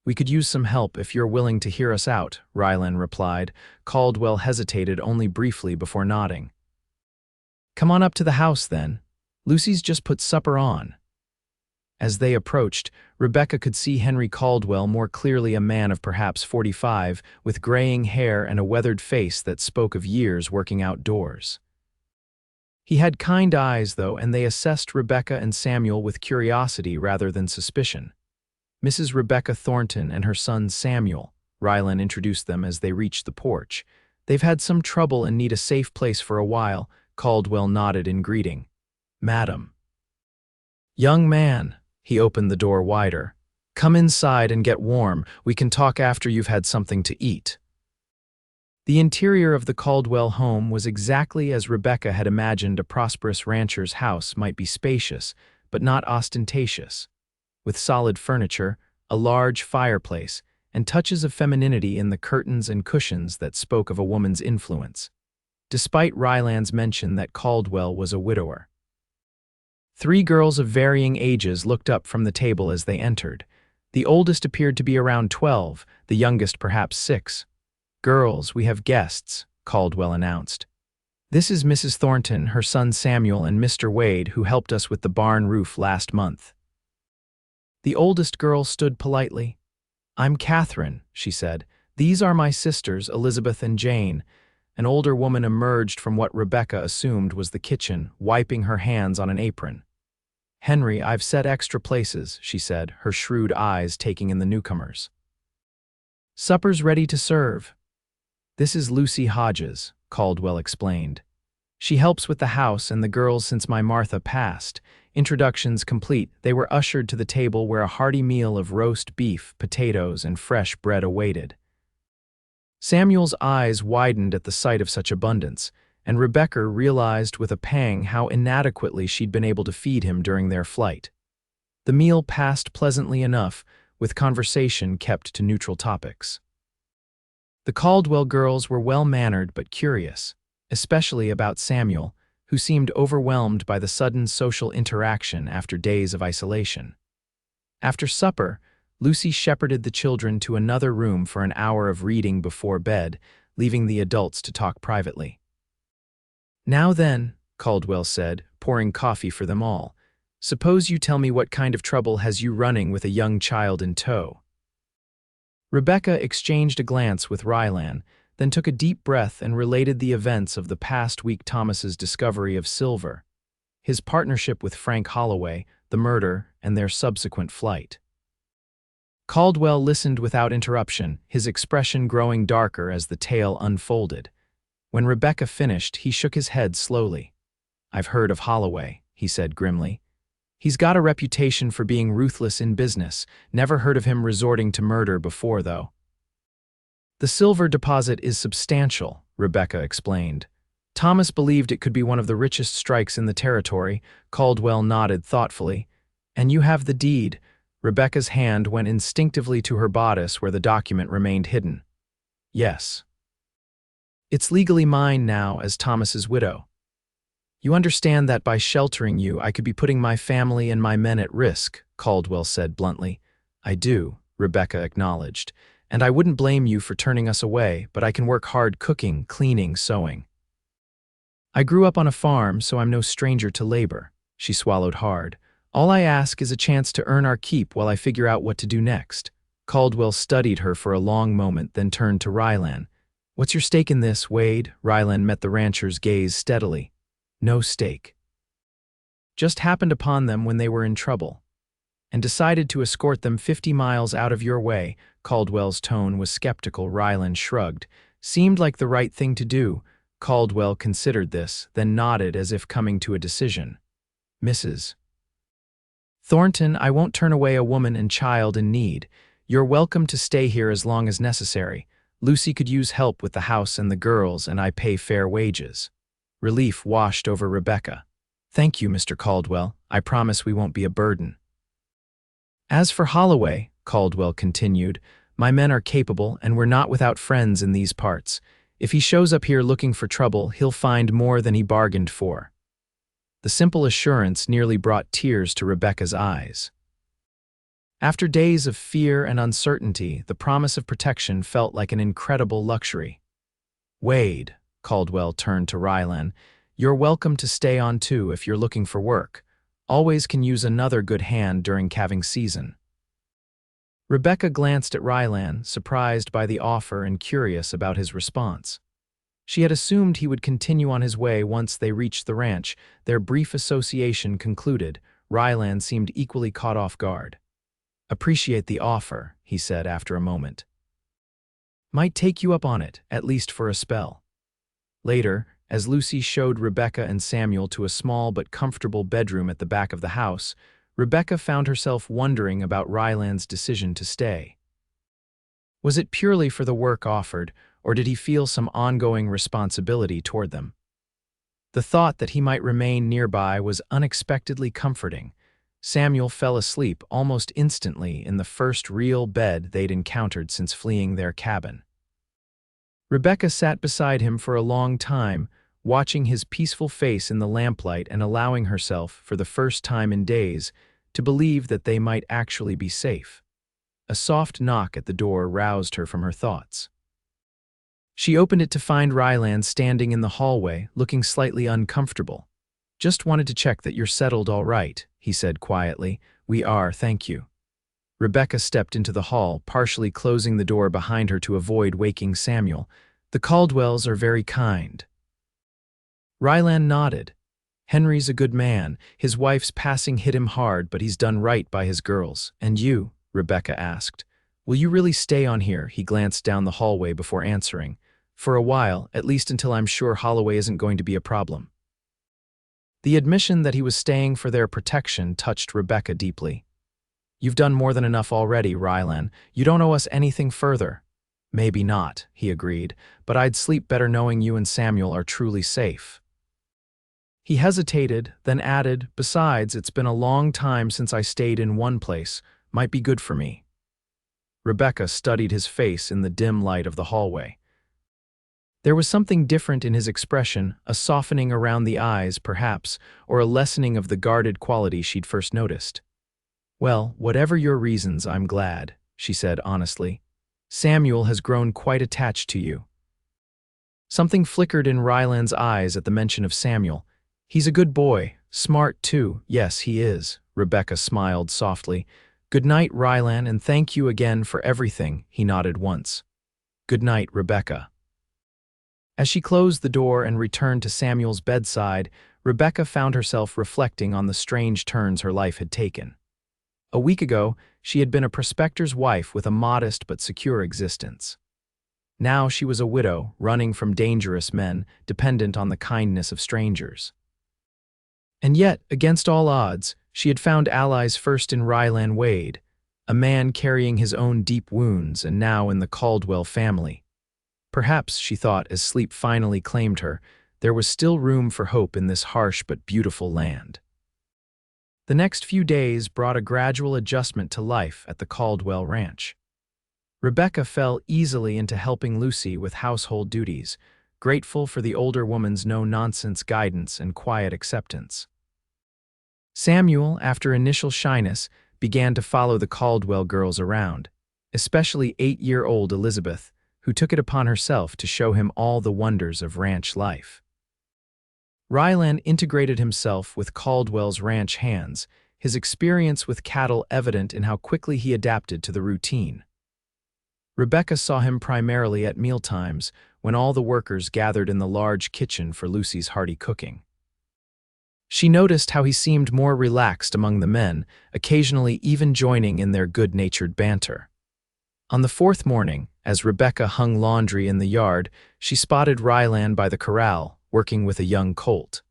"We could use some help if you're willing to hear us out," Rylan replied. Caldwell hesitated only briefly before nodding. "Come on up to the house, then. Lucy's just put supper on." As they approached, Rebecca could see Henry Caldwell more clearly, a man of perhaps 45, with graying hair and a weathered face that spoke of years working outdoors. He had kind eyes, though, and they assessed Rebecca and Samuel with curiosity rather than suspicion. "Mrs. Rebecca Thornton and her son Samuel," Rylan introduced them as they reached the porch. "They've had some trouble and need a safe place for a while." Caldwell nodded in greeting. "Madam." "Young man," he opened the door wider. "Come inside and get warm. We can talk after you've had something to eat." The interior of the Caldwell home was exactly as Rebecca had imagined a prosperous rancher's house might be: spacious, but not ostentatious, with solid furniture, a large fireplace, and touches of femininity in the curtains and cushions that spoke of a woman's influence, despite Rylan's mention that Caldwell was a widower. 3 girls of varying ages looked up from the table as they entered. The oldest appeared to be around 12, the youngest perhaps 6. "Girls, we have guests," Caldwell announced. "This is Mrs. Thornton, her son Samuel, and Mr. Wade, who helped us with the barn roof last month." The oldest girl stood politely. "I'm Catherine," she said. "These are my sisters, Elizabeth and Jane." An older woman emerged from what Rebecca assumed was the kitchen, wiping her hands on an apron. "Henry, I've set extra places," she said, her shrewd eyes taking in the newcomers. "Supper's ready to serve." "This is Lucy Hodges," Caldwell explained. "She helps with the house and the girls since my Martha passed." Introductions complete, they were ushered to the table where a hearty meal of roast beef, potatoes, and fresh bread awaited. Samuel's eyes widened at the sight of such abundance, and Rebecca realized with a pang how inadequately she'd been able to feed him during their flight. The meal passed pleasantly enough, with conversation kept to neutral topics. The Caldwell girls were well-mannered but curious, especially about Samuel, who seemed overwhelmed by the sudden social interaction after days of isolation. After supper, Lucy shepherded the children to another room for an hour of reading before bed, leaving the adults to talk privately. "Now then," Caldwell said, pouring coffee for them all, "suppose you tell me what kind of trouble has you running with a young child in tow." Rebecca exchanged a glance with Rylan, then took a deep breath and related the events of the past week: Thomas's discovery of silver, his partnership with Frank Holloway, the murder, and their subsequent flight. Caldwell listened without interruption, his expression growing darker as the tale unfolded. When Rebecca finished, he shook his head slowly. "I've heard of Holloway," he said grimly. "He's got a reputation for being ruthless in business. Never heard of him resorting to murder before, though." "The silver deposit is substantial," Rebecca explained. "Thomas believed it could be one of the richest strikes in the territory." Caldwell nodded thoughtfully. "And you have the deed." Rebecca's hand went instinctively to her bodice where the document remained hidden. "Yes. It's legally mine now as Thomas's widow. You understand that by sheltering you, I could be putting my family and my men at risk," Caldwell said bluntly. "I do," Rebecca acknowledged. "And I wouldn't blame you for turning us away, but I can work hard cooking, cleaning, sewing. I grew up on a farm, so I'm no stranger to labor." She swallowed hard. "All I ask is a chance to earn our keep while I figure out what to do next." Caldwell studied her for a long moment, then turned to Rylan. "What's your stake in this, Wade?" Rylan met the rancher's gaze steadily. "No stake. Just happened upon them when they were in trouble, and decided to escort them 50 miles out of your way." Caldwell's tone was skeptical. Rylan shrugged. "Seemed like the right thing to do." Caldwell considered this, then nodded as if coming to a decision. Mrs. Thornton, I won't turn away a woman and child in need. You're welcome to stay here as long as necessary. Lucy could use help with the house and the girls, and I pay fair wages. Relief washed over Rebecca. Thank you, Mr. Caldwell. I promise we won't be a burden. As for Holloway, Caldwell continued, my men are capable, and we're not without friends in these parts. If he shows up here looking for trouble, he'll find more than he bargained for. The simple assurance nearly brought tears to Rebecca's eyes. After days of fear and uncertainty, the promise of protection felt like an incredible luxury. Wade, Caldwell turned to Rylan, you're welcome to stay on too if you're looking for work. Always can use another good hand during calving season. Rebecca glanced at Rylan, surprised by the offer and curious about his response. She had assumed he would continue on his way once they reached the ranch. Their brief association concluded. Rylan seemed equally caught off guard. Appreciate the offer, he said after a moment. Might take you up on it, at least for a spell. Later, as Lucy showed Rebecca and Samuel to a small but comfortable bedroom at the back of the house, Rebecca found herself wondering about Rylan's decision to stay. Was it purely for the work offered, or did he feel some ongoing responsibility toward them? The thought that he might remain nearby was unexpectedly comforting. Samuel fell asleep almost instantly in the first real bed they'd encountered since fleeing their cabin. Rebecca sat beside him for a long time, watching his peaceful face in the lamplight and allowing herself, for the first time in days, to believe that they might actually be safe. A soft knock at the door roused her from her thoughts. She opened it to find Rylan standing in the hallway, looking slightly uncomfortable. Just wanted to check that you're settled all right, he said quietly. We are, thank you. Rebecca stepped into the hall, partially closing the door behind her to avoid waking Samuel. The Caldwells are very kind. Rylan nodded. Henry's a good man. His wife's passing hit him hard, but he's done right by his girls. And you? Rebecca asked. Will you really stay on here? He glanced down the hallway before answering. For a while, at least until I'm sure Holloway isn't going to be a problem. The admission that he was staying for their protection touched Rebecca deeply. You've done more than enough already, Rylan. You don't owe us anything further. Maybe not, he agreed, but I'd sleep better knowing you and Samuel are truly safe. He hesitated, then added, besides, it's been a long time since I stayed in one place. Might be good for me. Rebecca studied his face in the dim light of the hallway. There was something different in his expression, a softening around the eyes, perhaps, or a lessening of the guarded quality she'd first noticed. Well, whatever your reasons, I'm glad, she said honestly. Samuel has grown quite attached to you. Something flickered in Rylan's eyes at the mention of Samuel. He's a good boy, smart too. Yes, he is, Rebecca smiled softly. Good night, Rylan, and thank you again for everything, he nodded once. Good night, Rebecca. As she closed the door and returned to Samuel's bedside, Rebecca found herself reflecting on the strange turns her life had taken. A week ago, she had been a prospector's wife with a modest but secure existence. Now she was a widow, running from dangerous men, dependent on the kindness of strangers. And yet, against all odds, she had found allies first in Rylan Wade, a man carrying his own deep wounds and now in the Caldwell family. Perhaps, she thought as sleep finally claimed her, there was still room for hope in this harsh but beautiful land. The next few days brought a gradual adjustment to life at the Caldwell ranch. Rebecca fell easily into helping Lucy with household duties, grateful for the older woman's no-nonsense guidance and quiet acceptance. Samuel, after initial shyness, began to follow the Caldwell girls around, especially 8-year-old Elizabeth, who took it upon herself to show him all the wonders of ranch life. Rylan integrated himself with Caldwell's ranch hands, his experience with cattle evident in how quickly he adapted to the routine. Rebecca saw him primarily at mealtimes, when all the workers gathered in the large kitchen for Lucy's hearty cooking. She noticed how he seemed more relaxed among the men, occasionally even joining in their good-natured banter. On the fourth morning, As Rebecca hung laundry in the yard, she spotted Rylan by the corral, working with a young colt.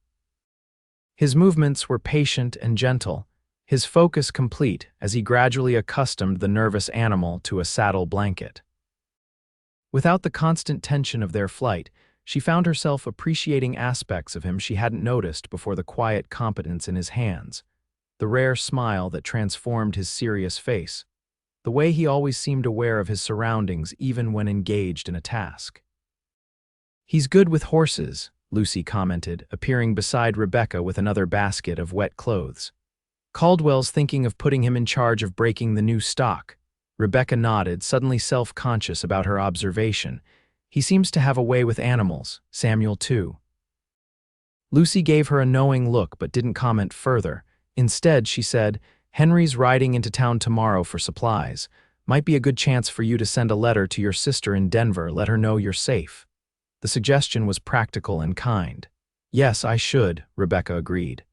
His movements were patient and gentle, his focus complete as he gradually accustomed the nervous animal to a saddle blanket. Without the constant tension of their flight, she found herself appreciating aspects of him she hadn't noticed before: the quiet competence in his hands, the rare smile that transformed his serious face, the way he always seemed aware of his surroundings even when engaged in a task. "He's good with horses," Lucy commented, appearing beside Rebecca with another basket of wet clothes. "Caldwell's thinking of putting him in charge of breaking the new stock." Rebecca nodded, suddenly self-conscious about her observation. "He seems to have a way with animals, Samuel too." Lucy gave her a knowing look but didn't comment further. Instead, she said, "Henry's riding into town tomorrow for supplies. Might be a good chance for you to send a letter to your sister in Denver, let her know you're safe." The suggestion was practical and kind. "Yes, I should," Rebecca agreed.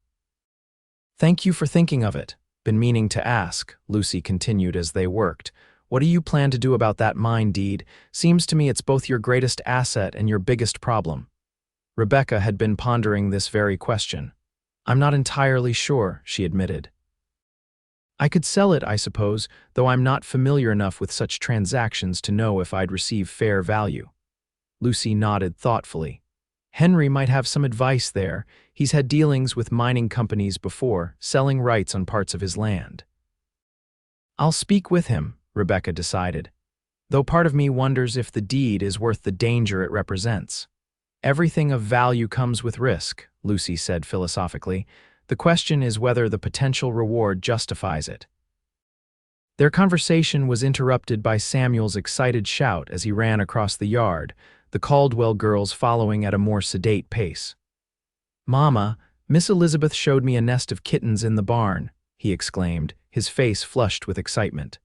"Thank you for thinking of it. Been meaning to ask," Lucy continued as they worked. "What do you plan to do about that mine deed? Seems to me it's both your greatest asset and your biggest problem." Rebecca had been pondering this very question. "I'm not entirely sure," she admitted. "I could sell it, I suppose, though I'm not familiar enough with such transactions to know if I'd receive fair value." Lucy nodded thoughtfully. "Henry might have some advice there. He's had dealings with mining companies before, selling rights on parts of his land." "I'll speak with him," Rebecca decided, though part of me wonders if the deed is worth the danger it represents. "Everything of value comes with risk," Lucy said philosophically. "The question is whether the potential reward justifies it." Their conversation was interrupted by Samuel's excited shout as he ran across the yard, the Caldwell girls following at a more sedate pace. "Mama, Miss Elizabeth showed me a nest of kittens in the barn," he exclaimed, his face flushed with excitement.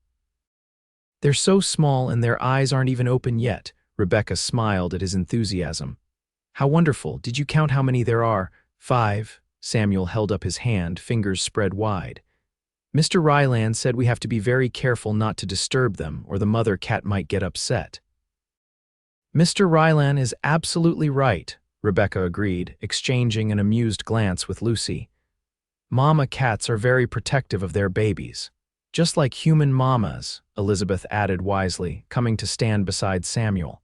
"They're so small and their eyes aren't even open yet," Rebecca smiled at his enthusiasm. "How wonderful. Did you count how many there are?" "5. Samuel held up his hand, fingers spread wide. "Mr. Rylan said we have to be very careful not to disturb them, or the mother cat might get upset." "Mr. Rylan is absolutely right," Rebecca agreed, exchanging an amused glance with Lucy. "Mama cats are very protective of their babies. Just like human mamas," Elizabeth added wisely, coming to stand beside Samuel.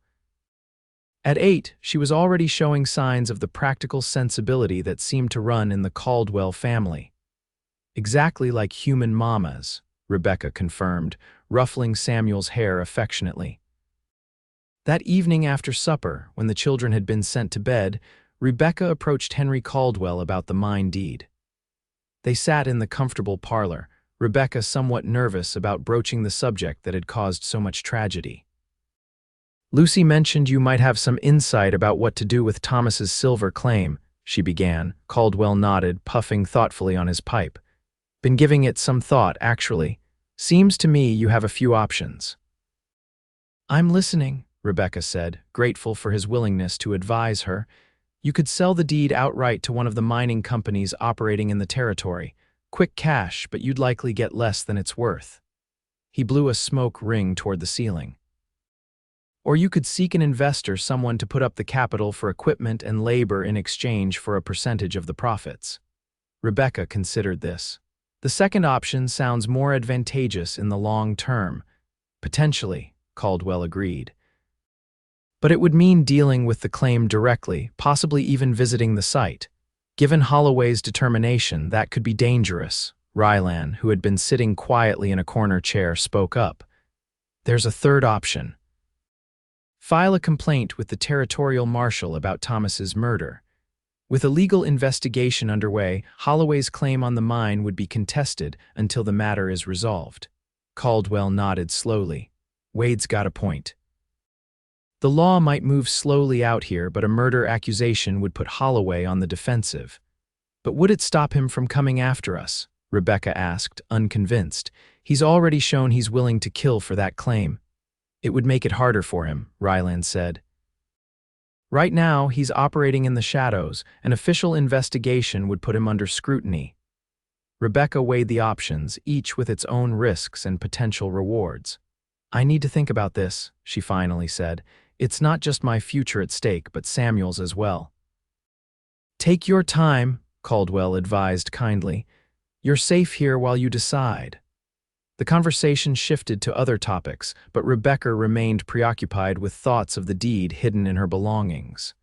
At 8, she was already showing signs of the practical sensibility that seemed to run in the Caldwell family. "Exactly like human mamas," Rebecca confirmed, ruffling Samuel's hair affectionately. That evening after supper, when the children had been sent to bed, Rebecca approached Henry Caldwell about the mine deed. They sat in the comfortable parlor, Rebecca somewhat nervous about broaching the subject that had caused so much tragedy. "Lucy mentioned you might have some insight about what to do with Thomas's silver claim," she began. Caldwell nodded, puffing thoughtfully on his pipe. "Been giving it some thought, actually. Seems to me you have a few options." "I'm listening," Rebecca said, grateful for his willingness to advise her. "You could sell the deed outright to one of the mining companies operating in the territory. Quick cash, but you'd likely get less than it's worth." He blew a smoke ring toward the ceiling. "Or you could seek an investor, someone to put up the capital for equipment and labor in exchange for a percentage of the profits." Rebecca considered this. "The second option sounds more advantageous in the long term." "Potentially," Caldwell agreed. "But it would mean dealing with the claim directly, possibly even visiting the site. Given Holloway's determination, that could be dangerous." Rylan, who had been sitting quietly in a corner chair, spoke up. "There's a third option. File a complaint with the territorial marshal about Thomas's murder. With a legal investigation underway, Holloway's claim on the mine would be contested until the matter is resolved." Caldwell nodded slowly. "Wade's got a point. The law might move slowly out here, but a murder accusation would put Holloway on the defensive." "But would it stop him from coming after us?" Rebecca asked, unconvinced. "He's already shown he's willing to kill for that claim." "It would make it harder for him," Rylan said. "Right now, he's operating in the shadows. An official investigation would put him under scrutiny." Rebecca weighed the options, each with its own risks and potential rewards. I need to think about this, she finally said. It's not just my future at stake, but Samuel's as well. Take your time, Caldwell advised kindly. You're safe here while you decide. The conversation shifted to other topics, but Rebecca remained preoccupied with thoughts of the deed hidden in her belongings.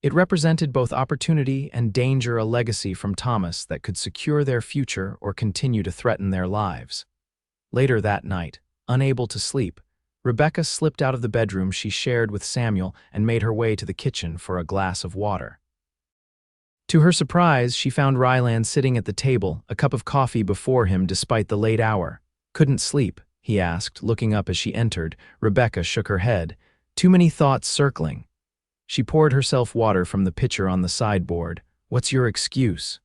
It represented both opportunity and danger, a legacy from Thomas that could secure their future or continue to threaten their lives. Later that night, unable to sleep, Rebecca slipped out of the bedroom she shared with Samuel and made her way to the kitchen for a glass of water. To her surprise, she found Rylan sitting at the table, a cup of coffee before him despite the late hour. Couldn't sleep, he asked, looking up as she entered. Rebecca shook her head. Too many thoughts circling. She poured herself water from the pitcher on the sideboard. What's your excuse?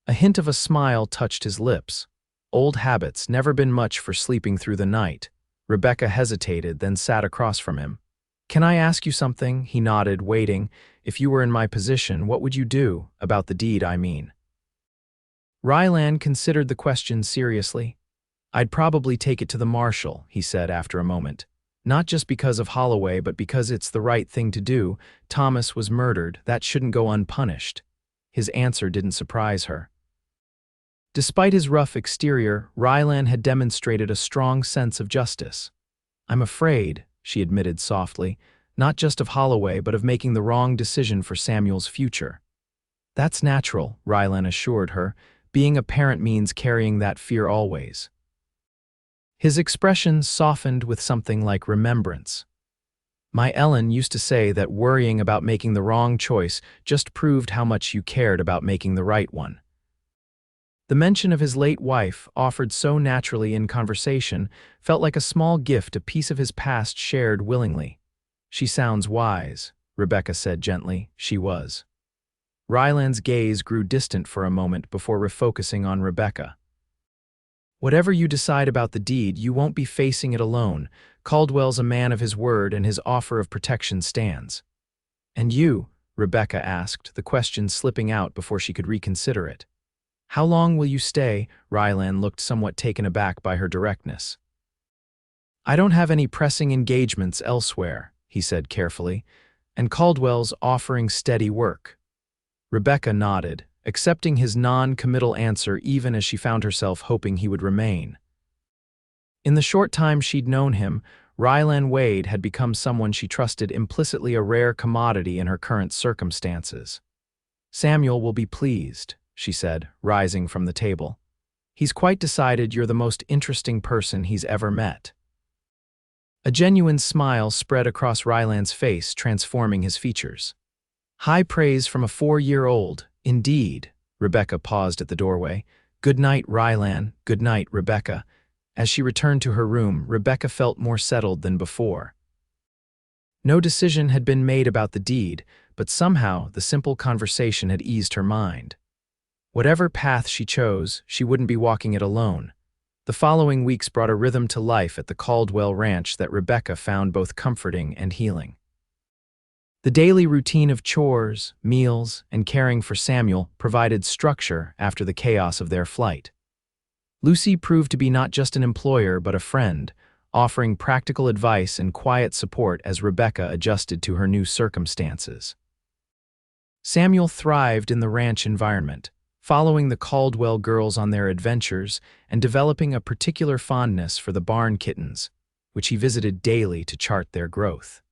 A hint of a smile touched his lips. Old habits, never been much for sleeping through the night. Rebecca hesitated, then sat across from him. Can I ask you something? He nodded, waiting. If you were in my position, what would you do? About the deed, I mean. Rylan considered the question seriously. I'd probably take it to the marshal, he said after a moment. Not just because of Holloway, but because it's the right thing to do. Thomas was murdered. That shouldn't go unpunished. His answer didn't surprise her. Despite his rough exterior, Rylan had demonstrated a strong sense of justice. I'm afraid, she admitted softly, not just of Holloway, but of making the wrong decision for Samuel's future. That's natural, Rylan assured her. Being a parent means carrying that fear always. His expression softened with something like remembrance. My Ellen used to say that worrying about making the wrong choice just proved how much you cared about making the right one. The mention of his late wife, offered so naturally in conversation, felt like a small gift, a piece of his past shared willingly. She sounds wise, Rebecca said gently. She was. Rylan's gaze grew distant for a moment before refocusing on Rebecca. Whatever you decide about the deed, you won't be facing it alone. Caldwell's a man of his word, and his offer of protection stands. And you? Rebecca asked, the question slipping out before she could reconsider it. How long will you stay? Rylan looked somewhat taken aback by her directness. I don't have any pressing engagements elsewhere, he said carefully, and Caldwell's offering steady work. Rebecca nodded, accepting his non-committal answer even as she found herself hoping he would remain. In the short time she'd known him, Rylan Wade had become someone she trusted implicitly, a rare commodity in her current circumstances. Samuel will be pleased, she said, rising from the table. He's quite decided you're the most interesting person he's ever met. A genuine smile spread across Rylan's face, transforming his features. High praise from a 4-year-old, indeed. Rebecca paused at the doorway. Good night, Rylan. Good night, Rebecca. As she returned to her room, Rebecca felt more settled than before. No decision had been made about the deed, but somehow the simple conversation had eased her mind. Whatever path she chose, she wouldn't be walking it alone. The following weeks brought a rhythm to life at the Caldwell Ranch that Rebecca found both comforting and healing. The daily routine of chores, meals, and caring for Samuel provided structure after the chaos of their flight. Lucy proved to be not just an employer but a friend, offering practical advice and quiet support as Rebecca adjusted to her new circumstances. Samuel thrived in the ranch environment, following the Caldwell girls on their adventures and developing a particular fondness for the barn kittens, which he visited daily to chart their growth.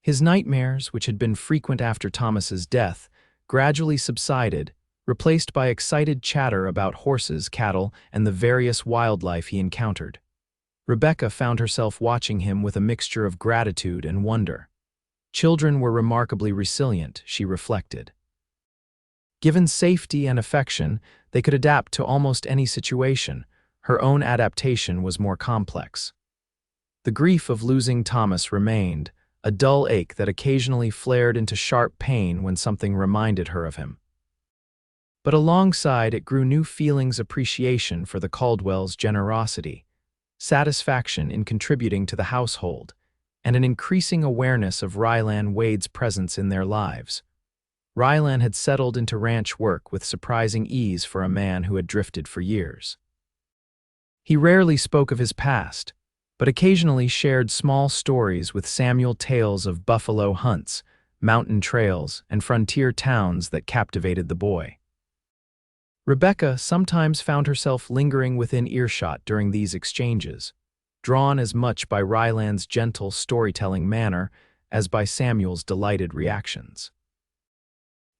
His nightmares, which had been frequent after Thomas's death, gradually subsided, replaced by excited chatter about horses, cattle, and the various wildlife he encountered. Rebecca found herself watching him with a mixture of gratitude and wonder. Children were remarkably resilient, she reflected. Given safety and affection, they could adapt to almost any situation. Her own adaptation was more complex. The grief of losing Thomas remained, a dull ache that occasionally flared into sharp pain when something reminded her of him. But alongside it grew new feelings: appreciation for the Caldwells' generosity, satisfaction in contributing to the household, and an increasing awareness of Rylan Wade's presence in their lives. Rylan had settled into ranch work with surprising ease for a man who had drifted for years. He rarely spoke of his past, but occasionally shared small stories with Samuel, tales of buffalo hunts, mountain trails, and frontier towns that captivated the boy. Rebecca sometimes found herself lingering within earshot during these exchanges, drawn as much by Rylan's gentle storytelling manner as by Samuel's delighted reactions.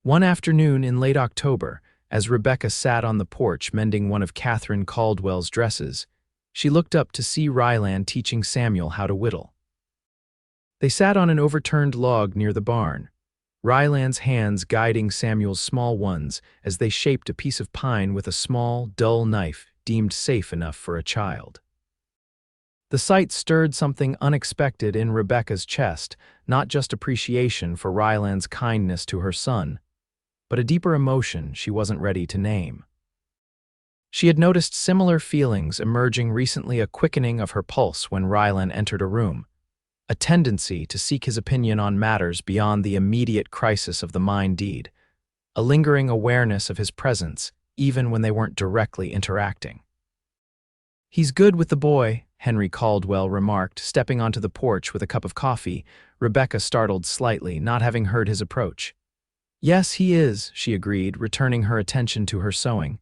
One afternoon in late October, as Rebecca sat on the porch mending one of Catherine Caldwell's dresses, she looked up to see Rylan teaching Samuel how to whittle. They sat on an overturned log near the barn, Rylan's hands guiding Samuel's small ones as they shaped a piece of pine with a small, dull knife deemed safe enough for a child. The sight stirred something unexpected in Rebecca's chest, not just appreciation for Rylan's kindness to her son, but a deeper emotion she wasn't ready to name. She had noticed similar feelings emerging recently, a quickening of her pulse when Rylan entered a room, a tendency to seek his opinion on matters beyond the immediate crisis of the mine deed, a lingering awareness of his presence even when they weren't directly interacting. "He's good with the boy," Henry Caldwell remarked, stepping onto the porch with a cup of coffee. Rebecca startled slightly, not having heard his approach. "Yes, he is," she agreed, returning her attention to her sewing.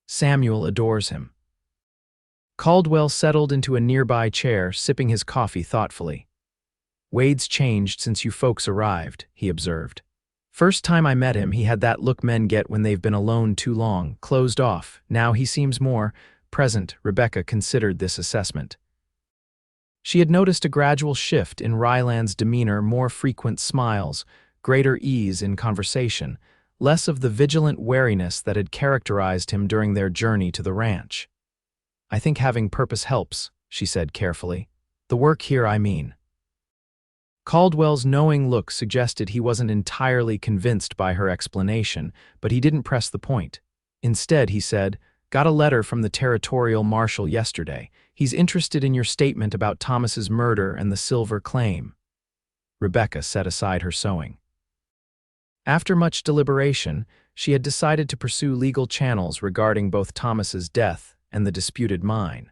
"Samuel adores him." Caldwell settled into a nearby chair, sipping his coffee thoughtfully. "Wade's changed since you folks arrived," he observed. "First time I met him, he had that look men get when they've been alone too long, closed off. Now he seems more present." Rebecca considered this assessment. She had noticed a gradual shift in Rylan's demeanor, more frequent smiles, greater ease in conversation, less of the vigilant wariness that had characterized him during their journey to the ranch. "I think having purpose helps," she said carefully. "The work here, I mean." Caldwell's knowing look suggested he wasn't entirely convinced by her explanation, but he didn't press the point. Instead, he said, "Got a letter from the territorial marshal yesterday. He's interested in your statement about Thomas's murder and the silver claim." Rebecca set aside her sewing. After much deliberation, she had decided to pursue legal channels regarding both Thomas's death and the disputed mine.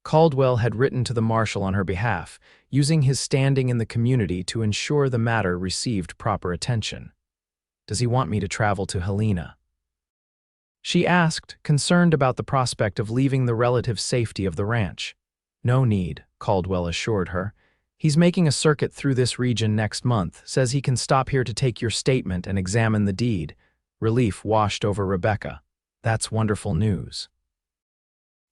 Caldwell had written to the marshal on her behalf, using his standing in the community to ensure the matter received proper attention. "Does he want me to travel to Helena?" she asked, concerned about the prospect of leaving the relative safety of the ranch. "No need," Caldwell assured her. "He's making a circuit through this region next month, says he can stop here to take your statement and examine the deed." Relief washed over Rebecca. "That's wonderful news."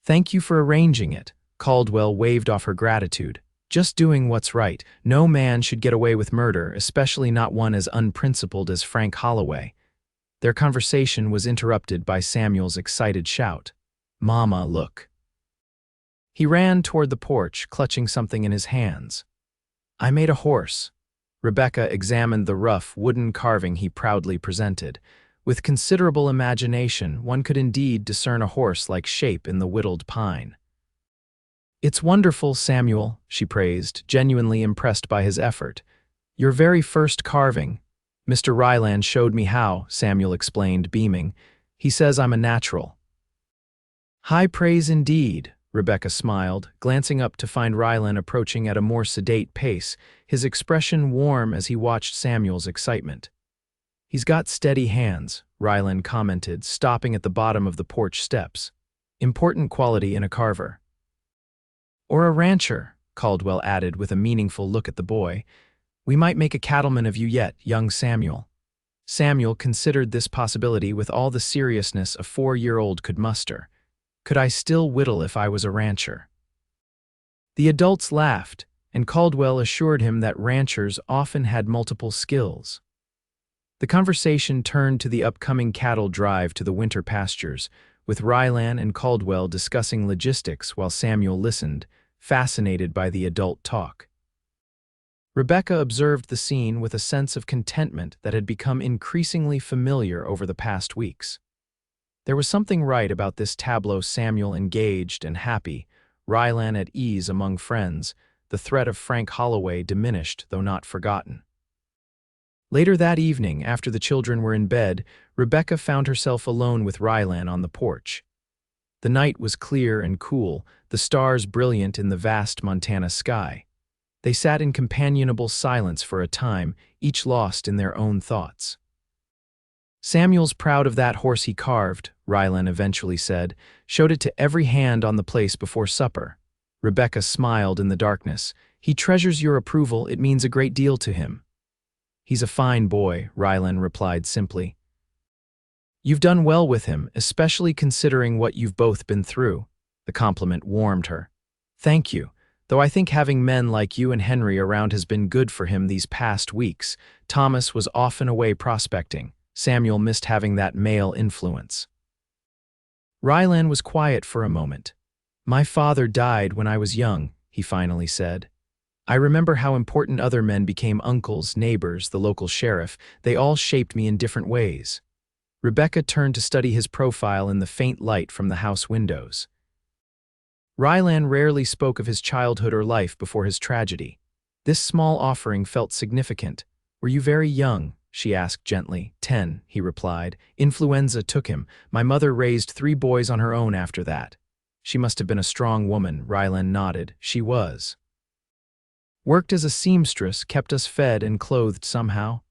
"Thank you for arranging it." Caldwell waved off her gratitude. "Just doing what's right. No man should get away with murder, especially not one as unprincipled as Frank Holloway." Their conversation was interrupted by Samuel's excited shout. "Mama, look." He ran toward the porch, clutching something in his hands. "I made a horse." Rebecca examined the rough wooden carving he proudly presented. With considerable imagination, one could indeed discern a horse-like shape in the whittled pine. "It's wonderful, Samuel," she praised, genuinely impressed by his effort. "Your very first carving." "Mr. Rylan showed me how," Samuel explained, beaming. "He says I'm a natural." "High praise indeed," Rebecca smiled, glancing up to find Rylan approaching at a more sedate pace, his expression warm as he watched Samuel's excitement. "He's got steady hands," Rylan commented, stopping at the bottom of the porch steps. "Important quality in a carver." "Or a rancher," Caldwell added with a meaningful look at the boy. "We might make a cattleman of you yet, young Samuel." Samuel considered this possibility with all the seriousness a 4-year-old could muster. "Could I still whittle if I was a rancher?" The adults laughed, and Caldwell assured him that ranchers often had multiple skills. The conversation turned to the upcoming cattle drive to the winter pastures, with Rylan and Caldwell discussing logistics while Samuel listened, fascinated by the adult talk. Rebecca observed the scene with a sense of contentment that had become increasingly familiar over the past weeks. There was something right about this tableau: Samuel engaged and happy, Rylan at ease among friends, the threat of Frank Holloway diminished though not forgotten. Later that evening, after the children were in bed, Rebecca found herself alone with Rylan on the porch. The night was clear and cool, the stars brilliant in the vast Montana sky. They sat in companionable silence for a time, each lost in their own thoughts. "Samuel's proud of that horse he carved," Rylan eventually said, "showed it to every hand on the place before supper." Rebecca smiled in the darkness. "He treasures your approval, it means a great deal to him." "He's a fine boy," Rylan replied simply. "You've done well with him, especially considering what you've both been through." The compliment warmed her. "Thank you, though I think having men like you and Henry around has been good for him these past weeks. Thomas was often away prospecting. Samuel missed having that male influence." Rylan was quiet for a moment. "My father died when I was young," he finally said. "I remember how important other men became: uncles, neighbors, the local sheriff. They all shaped me in different ways." Rebecca turned to study his profile in the faint light from the house windows. Rylan rarely spoke of his childhood or life before his tragedy. This small offering felt significant. "Were you very young?" she asked gently. 10, he replied. "Influenza took him. My mother raised 3 boys on her own after that." "She must have been a strong woman," Rylan nodded. "She was. Worked as a seamstress, kept us fed and clothed somehow."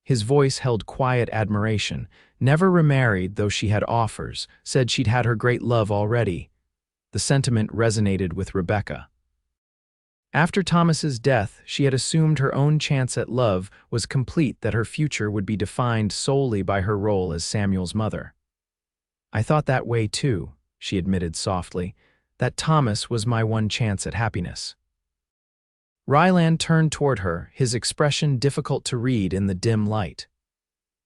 His voice held quiet admiration. "Never remarried, though she had offers. Said she'd had her great love already." The sentiment resonated with Rebecca. After Thomas's death, she had assumed her own chance at love was complete, that her future would be defined solely by her role as Samuel's mother. "I thought that way too," she admitted softly, "that Thomas was my one chance at happiness." Rylan turned toward her, his expression difficult to read in the dim light.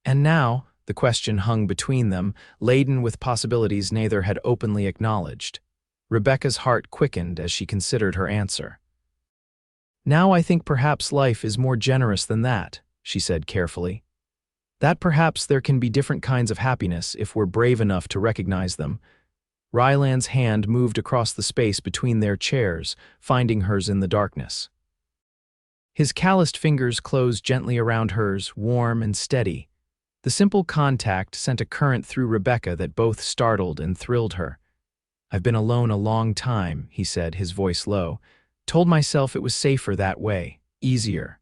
"And now?" The question hung between them, laden with possibilities neither had openly acknowledged. Rebecca's heart quickened as she considered her answer. "Now I think perhaps life is more generous than that," she said carefully. "That perhaps there can be different kinds of happiness if we're brave enough to recognize them." Rylan's hand moved across the space between their chairs, finding hers in the darkness. His calloused fingers closed gently around hers, warm and steady. The simple contact sent a current through Rebecca that both startled and thrilled her. "I've been alone a long time," he said, his voice low. "Told myself it was safer that way, easier."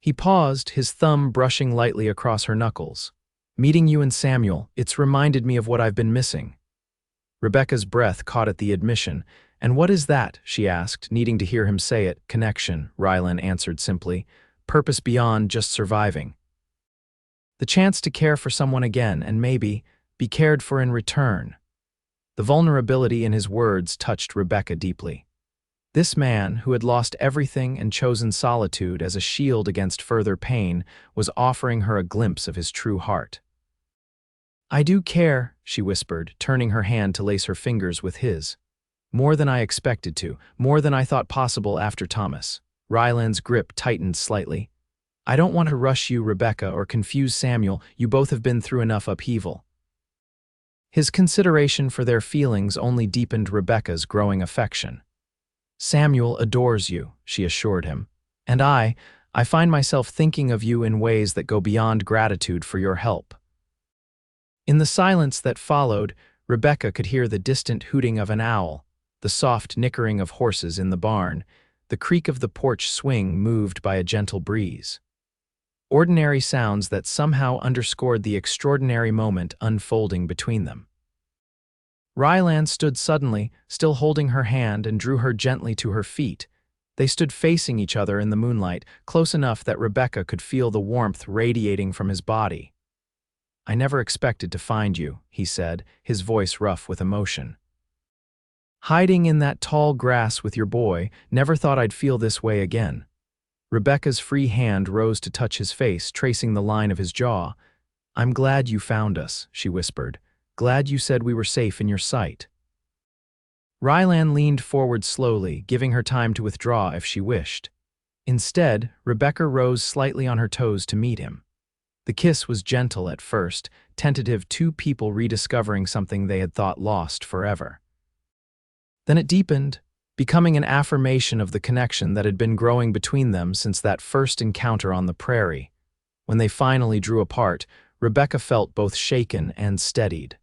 He paused, his thumb brushing lightly across her knuckles. "Meeting you and Samuel, it's reminded me of what I've been missing." Rebecca's breath caught at the admission. "And what is that?" she asked, needing to hear him say it. "Connection," Rylan answered simply. "Purpose beyond just surviving. The chance to care for someone again and maybe be cared for in return." The vulnerability in his words touched Rebecca deeply. This man, who had lost everything and chosen solitude as a shield against further pain, was offering her a glimpse of his true heart. "I do care," she whispered, turning her hand to lace her fingers with his. "More than I expected to, more than I thought possible after Thomas." Rylan's grip tightened slightly. "I don't want to rush you, Rebecca, or confuse Samuel. You both have been through enough upheaval." His consideration for their feelings only deepened Rebecca's growing affection. "Samuel adores you," she assured him. "And I find myself thinking of you in ways that go beyond gratitude for your help." In the silence that followed, Rebecca could hear the distant hooting of an owl, the soft nickering of horses in the barn, the creak of the porch swing moved by a gentle breeze. Ordinary sounds that somehow underscored the extraordinary moment unfolding between them. Rylan stood suddenly, still holding her hand, and drew her gently to her feet. They stood facing each other in the moonlight, close enough that Rebecca could feel the warmth radiating from his body. "I never expected to find you," he said, his voice rough with emotion. "Hiding in that tall grass with your boy, never thought I'd feel this way again." Rebecca's free hand rose to touch his face, tracing the line of his jaw. "I'm glad you found us," she whispered. "Glad you said we were safe in your sight." Rylan leaned forward slowly, giving her time to withdraw if she wished. Instead, Rebecca rose slightly on her toes to meet him. The kiss was gentle at first, tentative, two people rediscovering something they had thought lost forever. Then it deepened, becoming an affirmation of the connection that had been growing between them since that first encounter on the prairie. When they finally drew apart, Rebecca felt both shaken and steadied.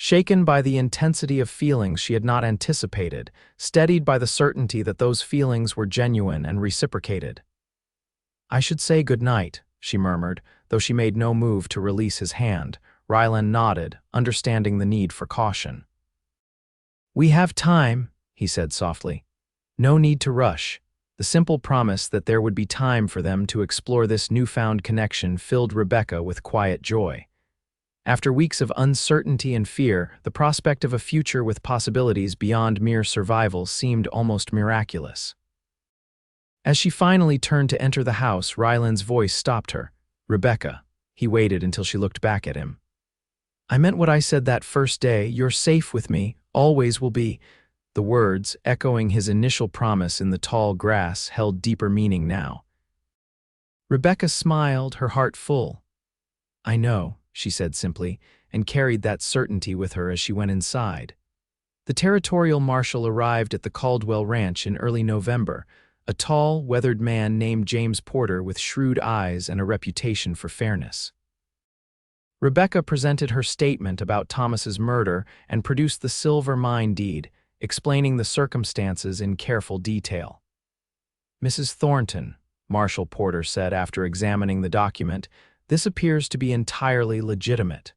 Shaken by the intensity of feelings she had not anticipated, steadied by the certainty that those feelings were genuine and reciprocated. "I should say good night," she murmured, though she made no move to release his hand. Rylan nodded, understanding the need for caution. "We have time," he said softly. "No need to rush." The simple promise that there would be time for them to explore this newfound connection filled Rebecca with quiet joy. After weeks of uncertainty and fear, the prospect of a future with possibilities beyond mere survival seemed almost miraculous. As she finally turned to enter the house, Rylan's voice stopped her. "Rebecca." He waited until she looked back at him. "I meant what I said that first day. You're safe with me, always will be." The words, echoing his initial promise in the tall grass, held deeper meaning now. Rebecca smiled, her heart full. "I know," she said simply, and carried that certainty with her as she went inside. The territorial marshal arrived at the Caldwell Ranch in early November, a tall, weathered man named James Porter with shrewd eyes and a reputation for fairness. Rebecca presented her statement about Thomas's murder and produced the silver mine deed, explaining the circumstances in careful detail. "Mrs. Thornton," Marshal Porter said after examining the document, "this appears to be entirely legitimate.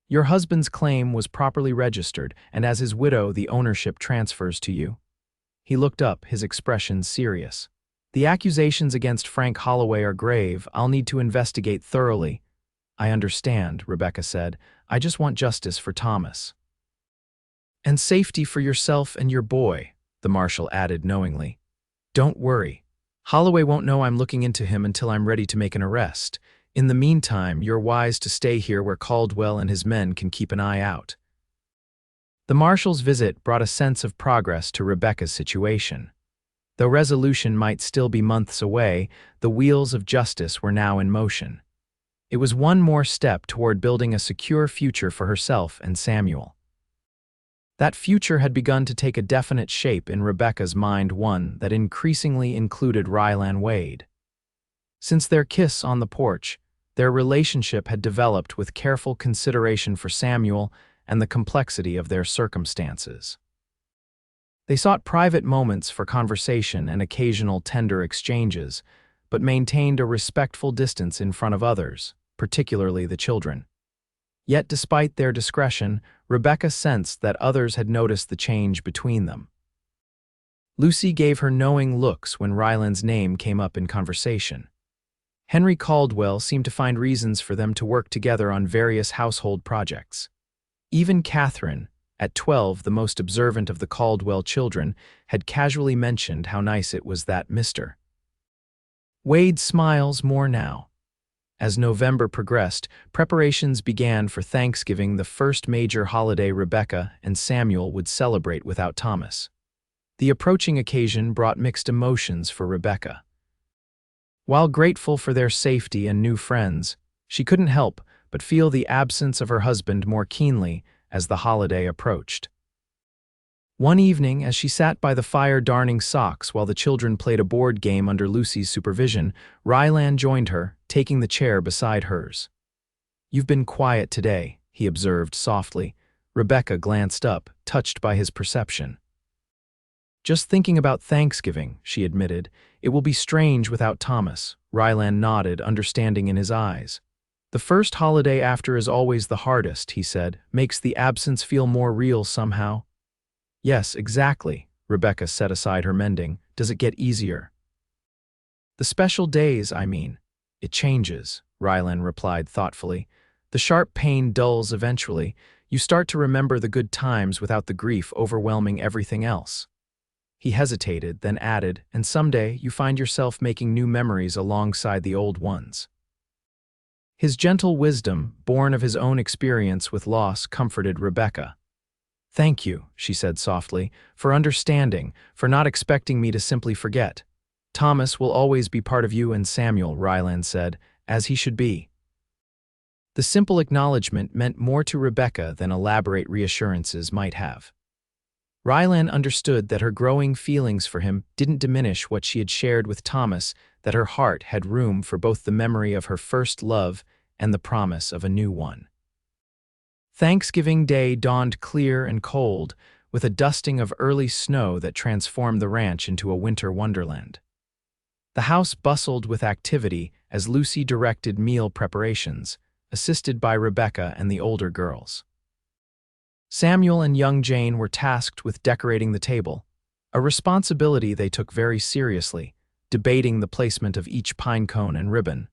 Your husband's claim was properly registered, and as his widow, the ownership transfers to you." He looked up, his expression serious. "The accusations against Frank Holloway are grave. I'll need to investigate thoroughly." "I understand," Rebecca said. "I just want justice for Thomas." "And safety for yourself and your boy," the marshal added knowingly. "Don't worry. Holloway won't know I'm looking into him until I'm ready to make an arrest. In the meantime, you're wise to stay here where Caldwell and his men can keep an eye out." The marshal's visit brought a sense of progress to Rebecca's situation. Though resolution might still be months away, the wheels of justice were now in motion. It was one more step toward building a secure future for herself and Samuel. That future had begun to take a definite shape in Rebecca's mind, one that increasingly included Rylan Wade. Since their kiss on the porch, their relationship had developed with careful consideration for Samuel and the complexity of their circumstances. They sought private moments for conversation and occasional tender exchanges, but maintained a respectful distance in front of others, particularly the children. Yet despite their discretion, Rebecca sensed that others had noticed the change between them. Lucy gave her knowing looks when Rylan's name came up in conversation. Henry Caldwell seemed to find reasons for them to work together on various household projects. Even Catherine, at 12 the most observant of the Caldwell children, had casually mentioned how nice it was that Mr. Wade smiles more now. As November progressed, preparations began for Thanksgiving, the first major holiday Rebecca and Samuel would celebrate without Thomas. The approaching occasion brought mixed emotions for Rebecca. While grateful for their safety and new friends, she couldn't help but feel the absence of her husband more keenly as the holiday approached. One evening, as she sat by the fire darning socks while the children played a board game under Lucy's supervision, Rylan joined her, taking the chair beside hers. "You've been quiet today," he observed softly. Rebecca glanced up, touched by his perception. "Just thinking about Thanksgiving," she admitted. "It will be strange without Thomas." Rylan nodded, understanding in his eyes. "The first holiday after is always the hardest," he said. "Makes the absence feel more real somehow." "Yes, exactly," Rebecca set aside her mending. "Does it get easier?" "The special days, I mean." "It changes," Rylan replied thoughtfully. "The sharp pain dulls eventually. You start to remember the good times without the grief overwhelming everything else." He hesitated, then added, "And someday you find yourself making new memories alongside the old ones." His gentle wisdom, born of his own experience with loss, comforted Rebecca. "Thank you," she said softly, "for understanding, for not expecting me to simply forget. Thomas will always be part of you and Samuel," Rylan said, "as he should be." The simple acknowledgement meant more to Rebecca than elaborate reassurances might have. Rylan understood that her growing feelings for him didn't diminish what she had shared with Thomas, that her heart had room for both the memory of her first love and the promise of a new one. Thanksgiving Day dawned clear and cold, with a dusting of early snow that transformed the ranch into a winter wonderland. The house bustled with activity as Lucy directed meal preparations, assisted by Rebecca and the older girls. Samuel and young Jane were tasked with decorating the table, a responsibility they took very seriously, debating the placement of each pine cone and ribbon.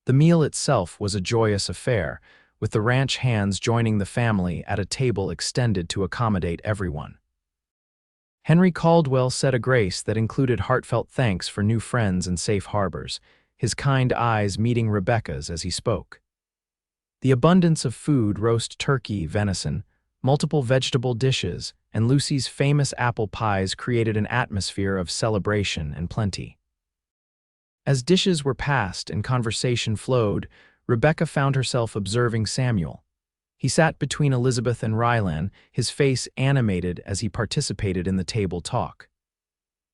The meal itself was a joyous affair, with the ranch hands joining the family at a table extended to accommodate everyone. Henry Caldwell said a grace that included heartfelt thanks for new friends and safe harbors, his kind eyes meeting Rebecca's as he spoke. The abundance of food, roast turkey, venison, multiple vegetable dishes, and Lucy's famous apple pies created an atmosphere of celebration and plenty. As dishes were passed and conversation flowed, Rebecca found herself observing Samuel. He sat between Elizabeth and Rylan, his face animated as he participated in the table talk.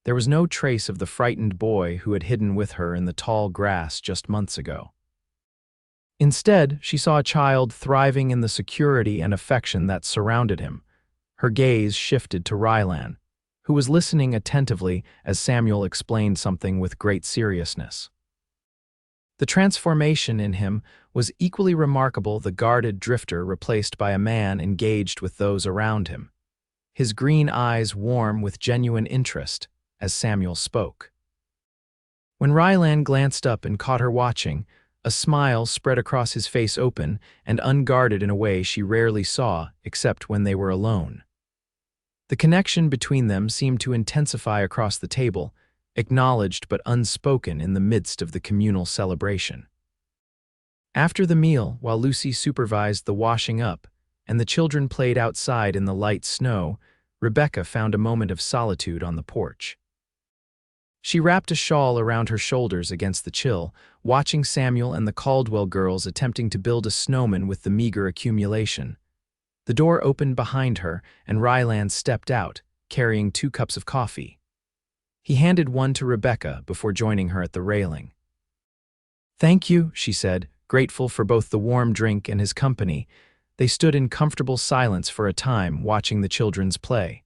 There was no trace of the frightened boy who had hidden with her in the tall grass just months ago. Instead, she saw a child thriving in the security and affection that surrounded him. Her gaze shifted to Rylan, who was listening attentively as Samuel explained something with great seriousness. The transformation in him was equally remarkable, the guarded drifter replaced by a man engaged with those around him, his green eyes warm with genuine interest as Samuel spoke. When Rylan glanced up and caught her watching, a smile spread across his face, open and unguarded in a way she rarely saw except when they were alone. The connection between them seemed to intensify across the table, acknowledged but unspoken in the midst of the communal celebration. After the meal, while Lucy supervised the washing up and the children played outside in the light snow, Rebecca found a moment of solitude on the porch. She wrapped a shawl around her shoulders against the chill, watching Samuel and the Caldwell girls attempting to build a snowman with the meager accumulation. The door opened behind her, and Rylan stepped out, carrying 2 cups of coffee. He handed one to Rebecca before joining her at the railing. "Thank you," she said, grateful for both the warm drink and his company. They stood in comfortable silence for a time, watching the children's play.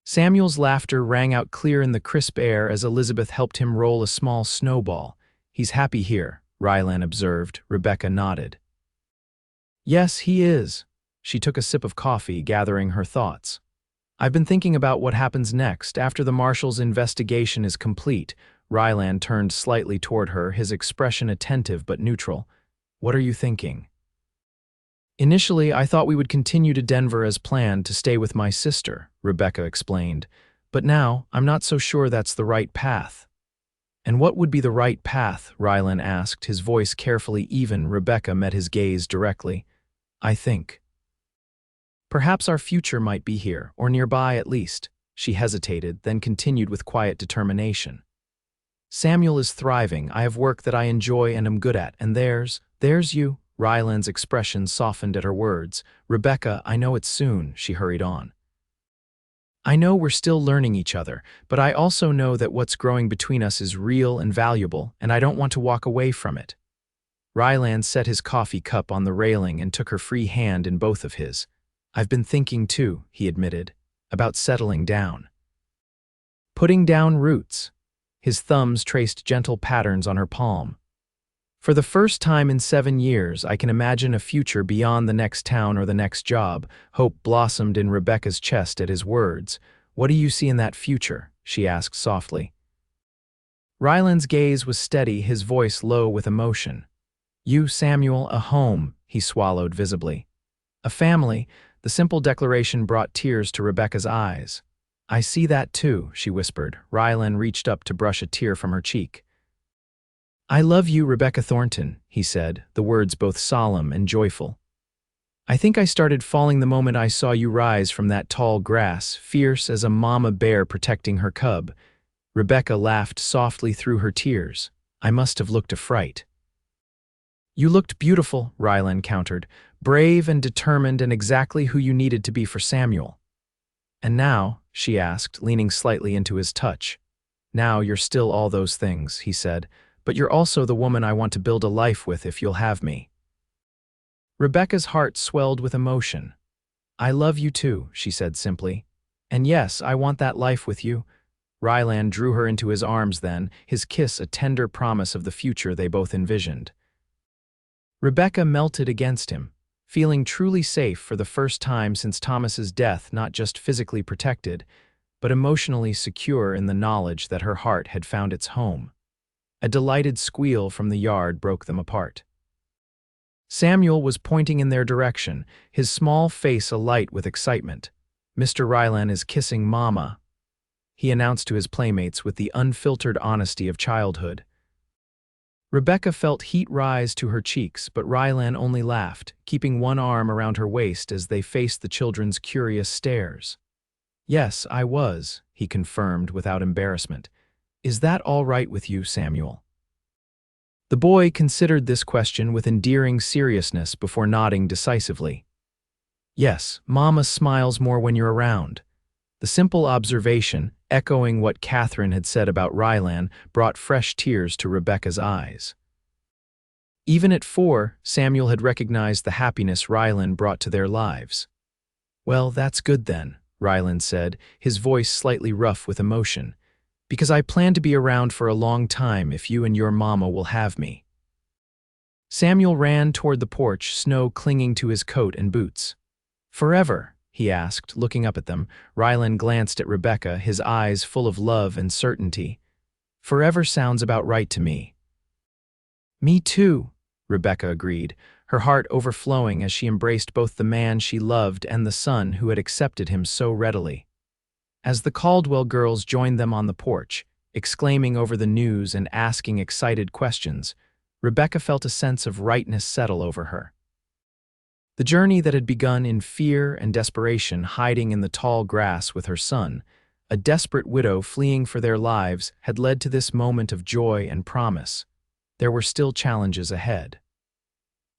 Samuel's laughter rang out clear in the crisp air as Elizabeth helped him roll a small snowball. "He's happy here," Rylan observed. Rebecca nodded. "Yes, he is." She took a sip of coffee, gathering her thoughts. "I've been thinking about what happens next after the marshal's investigation is complete." Rylan turned slightly toward her, his expression attentive but neutral. "What are you thinking?" "Initially, I thought we would continue to Denver as planned to stay with my sister," Rebecca explained. "But now, I'm not so sure that's the right path." "And what would be the right path?" Rylan asked, his voice carefully even. Rebecca met his gaze directly. "I think perhaps our future might be here, or nearby at least." She hesitated, then continued with quiet determination. "Samuel is thriving. I have work that I enjoy and am good at, and there's you." Rylan's expression softened at her words. "Rebecca, I know it's soon," she hurried on. "I know we're still learning each other, but I also know that what's growing between us is real and valuable, and I don't want to walk away from it." Rylan set his coffee cup on the railing and took her free hand in both of his. "I've been thinking too," he admitted, "about settling down. Putting down roots." His thumbs traced gentle patterns on her palm. "For the first time in 7 years, I can imagine a future beyond the next town or the next job." Hope blossomed in Rebecca's chest at his words. "What do you see in that future?" she asked softly. Rylan's gaze was steady, his voice low with emotion. "You, Samuel, a home," he swallowed visibly. "A family." The simple declaration brought tears to Rebecca's eyes. "I see that too," she whispered. Rylan reached up to brush a tear from her cheek. "I love you, Rebecca Thornton," he said, the words both solemn and joyful. "I think I started falling the moment I saw you rise from that tall grass, fierce as a mama bear protecting her cub." Rebecca laughed softly through her tears. "I must have looked a fright." "You looked beautiful," Rylan countered, "brave and determined and exactly who you needed to be for Samuel." "And now," she asked, leaning slightly into his touch. "Now you're still all those things," he said, "but you're also the woman I want to build a life with if you'll have me." Rebecca's heart swelled with emotion. "I love you too," she said simply. "And yes, I want that life with you." Rylan drew her into his arms then, his kiss a tender promise of the future they both envisioned. Rebecca melted against him, feeling truly safe for the first time since Thomas's death, not just physically protected, but emotionally secure in the knowledge that her heart had found its home. A delighted squeal from the yard broke them apart. Samuel was pointing in their direction, his small face alight with excitement. "Mr. Rylan is kissing Mama," he announced to his playmates with the unfiltered honesty of childhood. Rebecca felt heat rise to her cheeks, but Rylan only laughed, keeping one arm around her waist as they faced the children's curious stares. "Yes, I was," he confirmed without embarrassment. "Is that all right with you, Samuel?" The boy considered this question with endearing seriousness before nodding decisively. "Yes, Mama smiles more when you're around." The simple observation, echoing what Catherine had said about Rylan, brought fresh tears to Rebecca's eyes. Even at 4, Samuel had recognized the happiness Rylan brought to their lives. "Well, that's good then," Rylan said, his voice slightly rough with emotion, "because I plan to be around for a long time if you and your Mama will have me." Samuel ran toward the porch, snow clinging to his coat and boots. "Forever?" he asked, looking up at them. Rylan glanced at Rebecca, his eyes full of love and certainty. "Forever sounds about right to me." "Me too," Rebecca agreed, her heart overflowing as she embraced both the man she loved and the son who had accepted him so readily. As the Caldwell girls joined them on the porch, exclaiming over the news and asking excited questions, Rebecca felt a sense of rightness settle over her. The journey that had begun in fear and desperation, hiding in the tall grass with her son, a desperate widow fleeing for their lives, had led to this moment of joy and promise. There were still challenges ahead.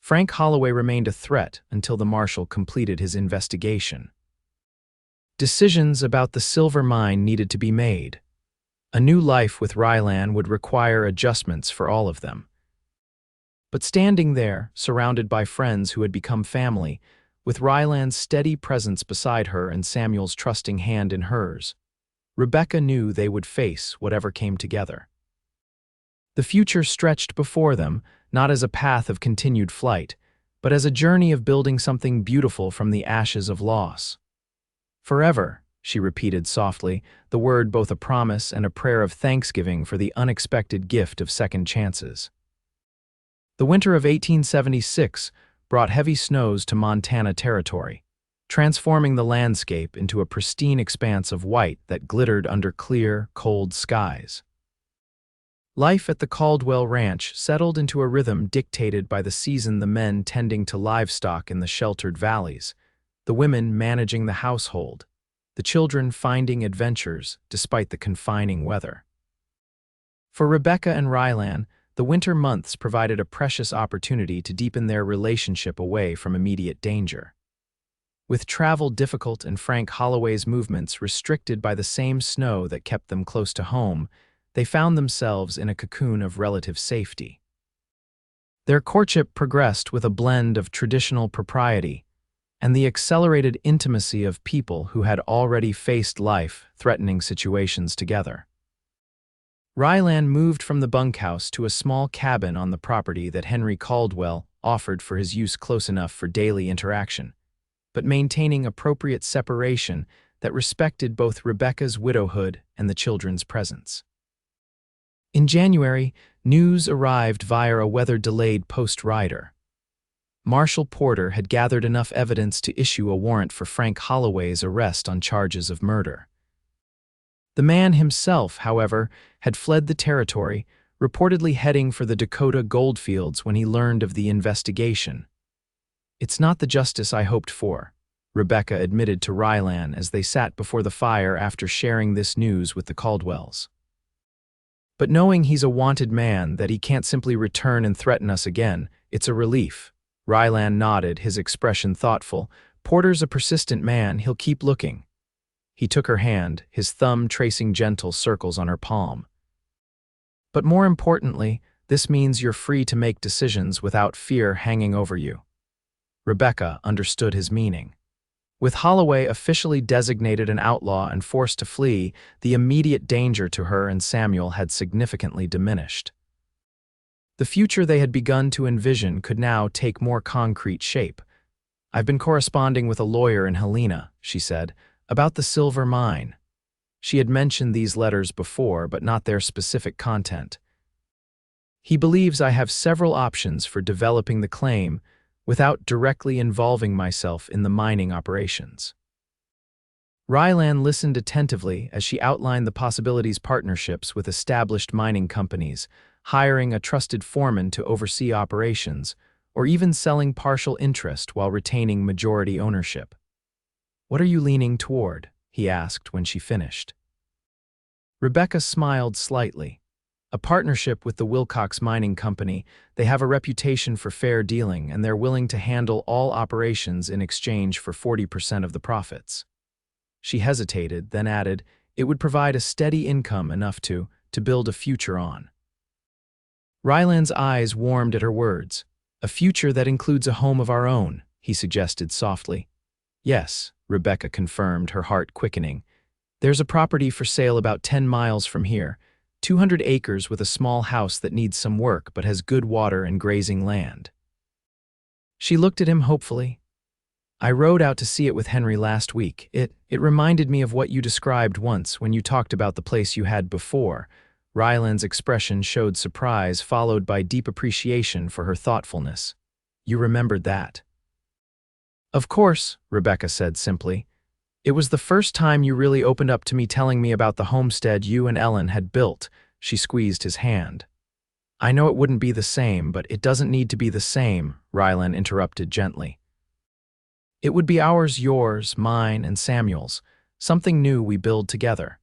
Frank Holloway remained a threat until the marshal completed his investigation. Decisions about the silver mine needed to be made. A new life with Rylan would require adjustments for all of them. But standing there, surrounded by friends who had become family, with Rylan's steady presence beside her and Samuel's trusting hand in hers, Rebecca knew they would face whatever came together. The future stretched before them, not as a path of continued flight, but as a journey of building something beautiful from the ashes of loss. "Forever," she repeated softly, the word both a promise and a prayer of thanksgiving for the unexpected gift of second chances. The winter of 1876 brought heavy snows to Montana territory, transforming the landscape into a pristine expanse of white that glittered under clear, cold skies. Life at the Caldwell Ranch settled into a rhythm dictated by the season, the men tending to livestock in the sheltered valleys, the women managing the household, the children finding adventures despite the confining weather. For Rebecca and Rylan, the winter months provided a precious opportunity to deepen their relationship away from immediate danger. With travel difficult and Frank Holloway's movements restricted by the same snow that kept them close to home, they found themselves in a cocoon of relative safety. Their courtship progressed with a blend of traditional propriety and the accelerated intimacy of people who had already faced life-threatening situations together. Rylan moved from the bunkhouse to a small cabin on the property that Henry Caldwell offered for his use, close enough for daily interaction, but maintaining appropriate separation that respected both Rebecca's widowhood and the children's presence. In January, news arrived via a weather-delayed post-rider. Marshal Porter had gathered enough evidence to issue a warrant for Frank Holloway's arrest on charges of murder. The man himself, however, had fled the territory, reportedly heading for the Dakota goldfields when he learned of the investigation. "It's not the justice I hoped for," Rebecca admitted to Rylan as they sat before the fire after sharing this news with the Caldwells. "But knowing he's a wanted man, that he can't simply return and threaten us again, it's a relief." Rylan nodded, his expression thoughtful. "Porter's a persistent man, he'll keep looking." He took her hand, his thumb tracing gentle circles on her palm. "But more importantly, this means you're free to make decisions without fear hanging over you." Rebecca understood his meaning. With Holloway officially designated an outlaw and forced to flee, the immediate danger to her and Samuel had significantly diminished. The future they had begun to envision could now take more concrete shape. "I've been corresponding with a lawyer in Helena," she said, "about the silver mine." She had mentioned these letters before, but not their specific content. "He believes I have several options for developing the claim without directly involving myself in the mining operations." Rylan listened attentively as she outlined the possibilities: partnerships with established mining companies, hiring a trusted foreman to oversee operations, or even selling partial interest while retaining majority ownership. "What are you leaning toward?" he asked when she finished. Rebecca smiled slightly. "A partnership with the Wilcox Mining Company. They have a reputation for fair dealing, and they're willing to handle all operations in exchange for 40% of the profits." She hesitated, then added, "It would provide a steady income enough to build a future on." Ryland's eyes warmed at her words. "A future that includes a home of our own," he suggested softly. "Yes," Rebecca confirmed, her heart quickening. "There's a property for sale about 10 miles from here, 200 acres with a small house that needs some work but has good water and grazing land." She looked at him hopefully. "I rode out to see it with Henry last week. It reminded me of what you described once when you talked about the place you had before." Ryland's expression showed surprise, followed by deep appreciation for her thoughtfulness. "You remembered that?" "Of course," Rebecca said simply. "It was the first time you really opened up to me, telling me about the homestead you and Ellen had built." She squeezed his hand. "I know it wouldn't be the same, but it doesn't need to be the same," Rylan interrupted gently. "It would be ours, yours, mine, and Samuel's, something new we build together."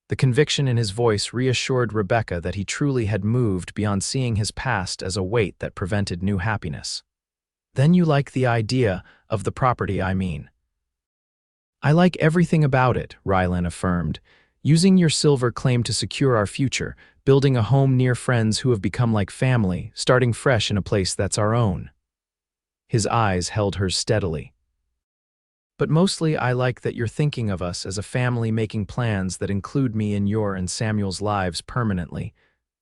The conviction in his voice reassured Rebecca that he truly had moved beyond seeing his past as a weight that prevented new happiness. "Then you like the idea of the property, I mean?" "I like everything about it," Rylan affirmed. "Using your silver claim to secure our future, building a home near friends who have become like family, starting fresh in a place that's our own." His eyes held hers steadily. "But mostly I like that you're thinking of us as a family, making plans that include me in your and Samuel's lives permanently."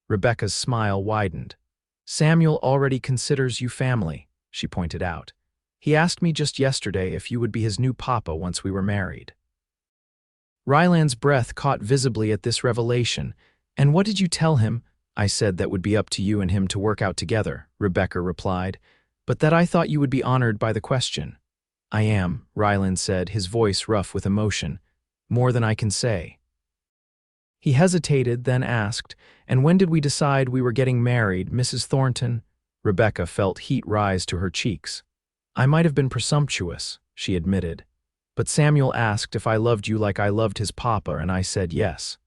Rebecca's smile widened. "Samuel already considers you family," she pointed out. "He asked me just yesterday if you would be his new papa once we were married." Ryland's breath caught visibly at this revelation. "And what did you tell him?" "I said that would be up to you and him to work out together," Rebecca replied, "but that I thought you would be honored by the question." "I am," Ryland said, his voice rough with emotion. "More than I can say." He hesitated, then asked, "And when did we decide we were getting married, Mrs. Thornton?" Rebecca felt heat rise to her cheeks. "I might have been presumptuous," she admitted, "but Samuel asked if I loved you like I loved his papa, and I said yes."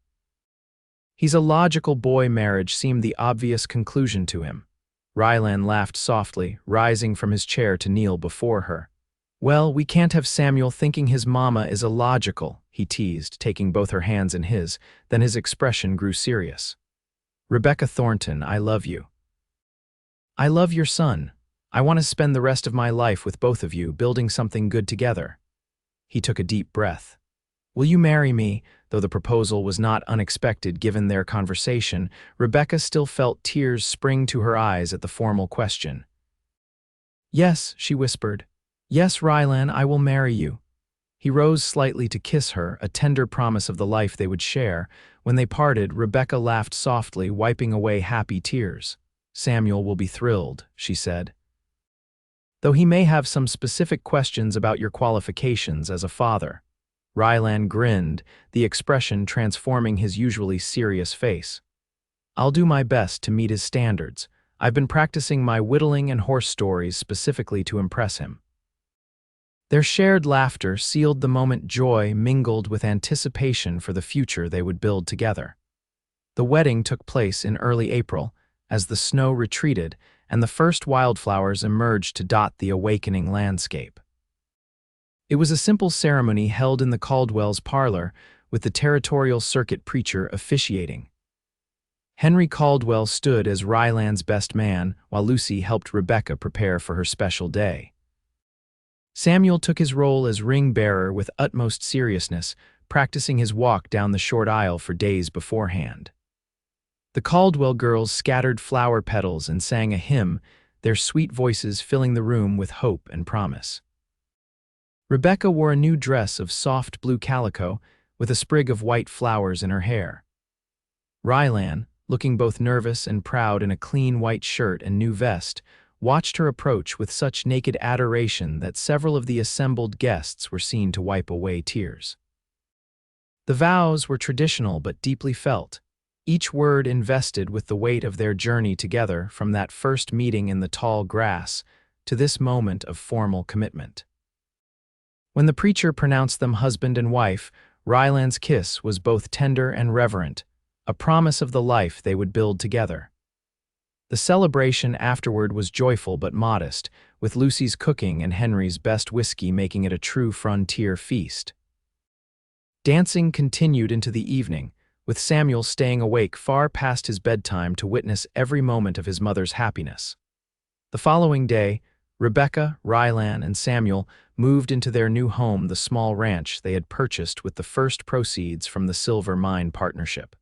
He's a logical boy. Marriage seemed the obvious conclusion to him. Ryland laughed softly, rising from his chair to kneel before her. "Well, we can't have Samuel thinking his mama is illogical," he teased, taking both her hands in his. Then his expression grew serious. "Rebecca Thornton, I love you. I love your son. I want to spend the rest of my life with both of you, building something good together." He took a deep breath. "Will you marry me?" Though the proposal was not unexpected given their conversation, Rebecca still felt tears spring to her eyes at the formal question. "Yes," she whispered. "Yes, Rylan, I will marry you." He rose slightly to kiss her, a tender promise of the life they would share. When they parted, Rebecca laughed softly, wiping away happy tears. "Samuel will be thrilled," she said. "Though he may have some specific questions about your qualifications as a father." Rylan grinned, the expression transforming his usually serious face. "I'll do my best to meet his standards. I've been practicing my whittling and horse stories specifically to impress him." Their shared laughter sealed the moment, joy mingled with anticipation for the future they would build together. The wedding took place in early April, as the snow retreated and the first wildflowers emerged to dot the awakening landscape. It was a simple ceremony held in the Caldwell's parlor, with the territorial circuit preacher officiating. Henry Caldwell stood as Ryland's best man, while Lucy helped Rebecca prepare for her special day. Samuel took his role as ring-bearer with utmost seriousness, practicing his walk down the short aisle for days beforehand. The Caldwell girls scattered flower petals and sang a hymn, their sweet voices filling the room with hope and promise. Rebecca wore a new dress of soft blue calico with a sprig of white flowers in her hair. Rylan, looking both nervous and proud in a clean white shirt and new vest, watched her approach with such naked adoration that several of the assembled guests were seen to wipe away tears. The vows were traditional but deeply felt, each word invested with the weight of their journey together from that first meeting in the tall grass to this moment of formal commitment. When the preacher pronounced them husband and wife, Rylan's kiss was both tender and reverent, a promise of the life they would build together. The celebration afterward was joyful but modest, with Lucy's cooking and Henry's best whiskey making it a true frontier feast. Dancing continued into the evening, with Samuel staying awake far past his bedtime to witness every moment of his mother's happiness. The following day, Rebecca, Rylan, and Samuel moved into their new home, the small ranch they had purchased with the first proceeds from the silver mine partnership.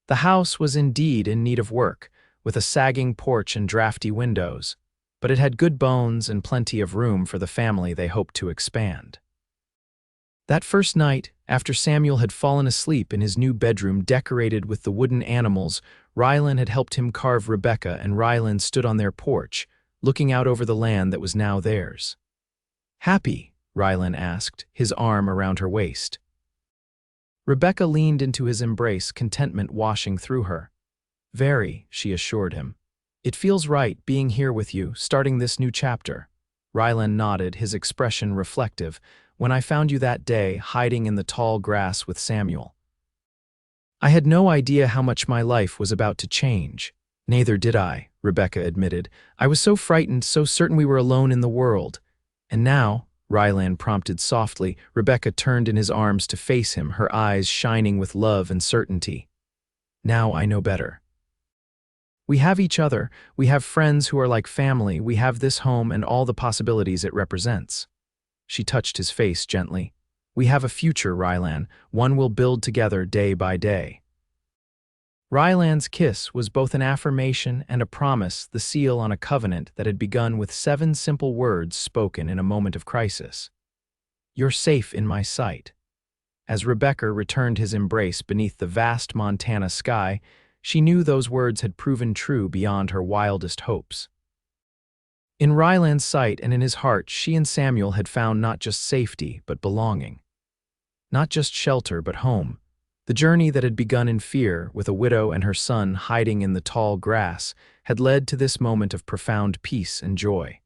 The house was indeed in need of work, with a sagging porch and drafty windows, but it had good bones and plenty of room for the family they hoped to expand. That first night, after Samuel had fallen asleep in his new bedroom decorated with the wooden animals Rylan had helped him carve, Rebecca and Rylan stood on their porch, looking out over the land that was now theirs. "Happy?" Rylan asked, his arm around her waist. Rebecca leaned into his embrace, contentment washing through her. "Very," she assured him. "It feels right being here with you, starting this new chapter." Rylan nodded, his expression reflective. "When I found you that day, hiding in the tall grass with Samuel, I had no idea how much my life was about to change." "Neither did I," Rebecca admitted. "I was so frightened, so certain we were alone in the world. And now," Rylan prompted softly. Rebecca turned in his arms to face him, her eyes shining with love and certainty. "Now I know better. We have each other, we have friends who are like family, we have this home and all the possibilities it represents." She touched his face gently. "We have a future, Rylan, one we'll build together day by day." Rylan's kiss was both an affirmation and a promise, the seal on a covenant that had begun with 7 simple words spoken in a moment of crisis. "You're safe in my sight." As Rebecca returned his embrace beneath the vast Montana sky, she knew those words had proven true beyond her wildest hopes. In Rylan's sight and in his heart, she and Samuel had found not just safety, but belonging. Not just shelter, but home. The journey that had begun in fear, with a widow and her son hiding in the tall grass, had led to this moment of profound peace and joy.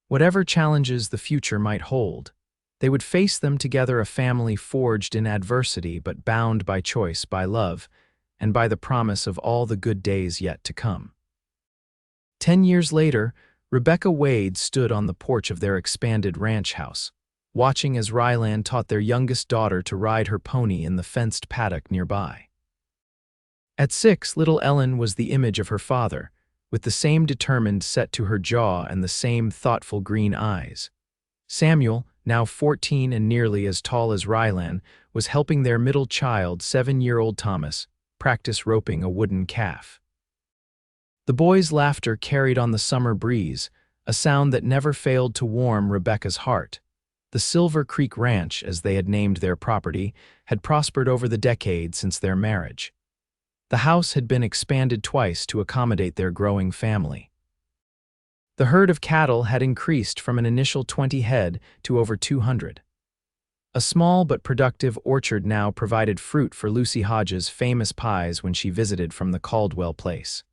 Whatever challenges the future might hold, they would face them together, a family forged in adversity but bound by choice, by love, and by the promise of all the good days yet to come. 10 years later, Rebecca Wade stood on the porch of their expanded ranch house, watching as Rylan taught their youngest daughter to ride her pony in the fenced paddock nearby. At 6, little Ellen was the image of her father, with the same determined set to her jaw and the same thoughtful green eyes. Samuel, now 14 and nearly as tall as Rylan, was helping their middle child, 7-year-old Thomas, practice roping a wooden calf. The boys' laughter carried on the summer breeze, a sound that never failed to warm Rebecca's heart. The Silver Creek Ranch, as they had named their property, had prospered over the decades since their marriage. The house had been expanded twice to accommodate their growing family. The herd of cattle had increased from an initial 20 head to over 200. A small but productive orchard now provided fruit for Lucy Hodges' famous pies when she visited from the Caldwell place.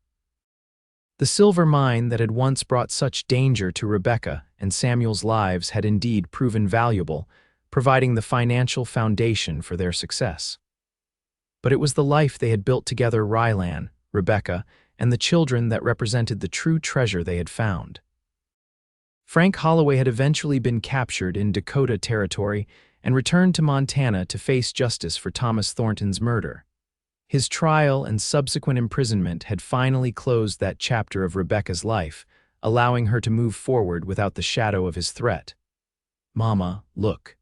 The silver mine that had once brought such danger to Rebecca and Samuel's lives had indeed proven valuable, providing the financial foundation for their success. But it was the life they had built together, Rylan, Rebecca, and the children, that represented the true treasure they had found. Frank Holloway had eventually been captured in Dakota Territory and returned to Montana to face justice for Thomas Thornton's murder. His trial and subsequent imprisonment had finally closed that chapter of Rebecca's life, allowing her to move forward without the shadow of his threat. "Mama, look."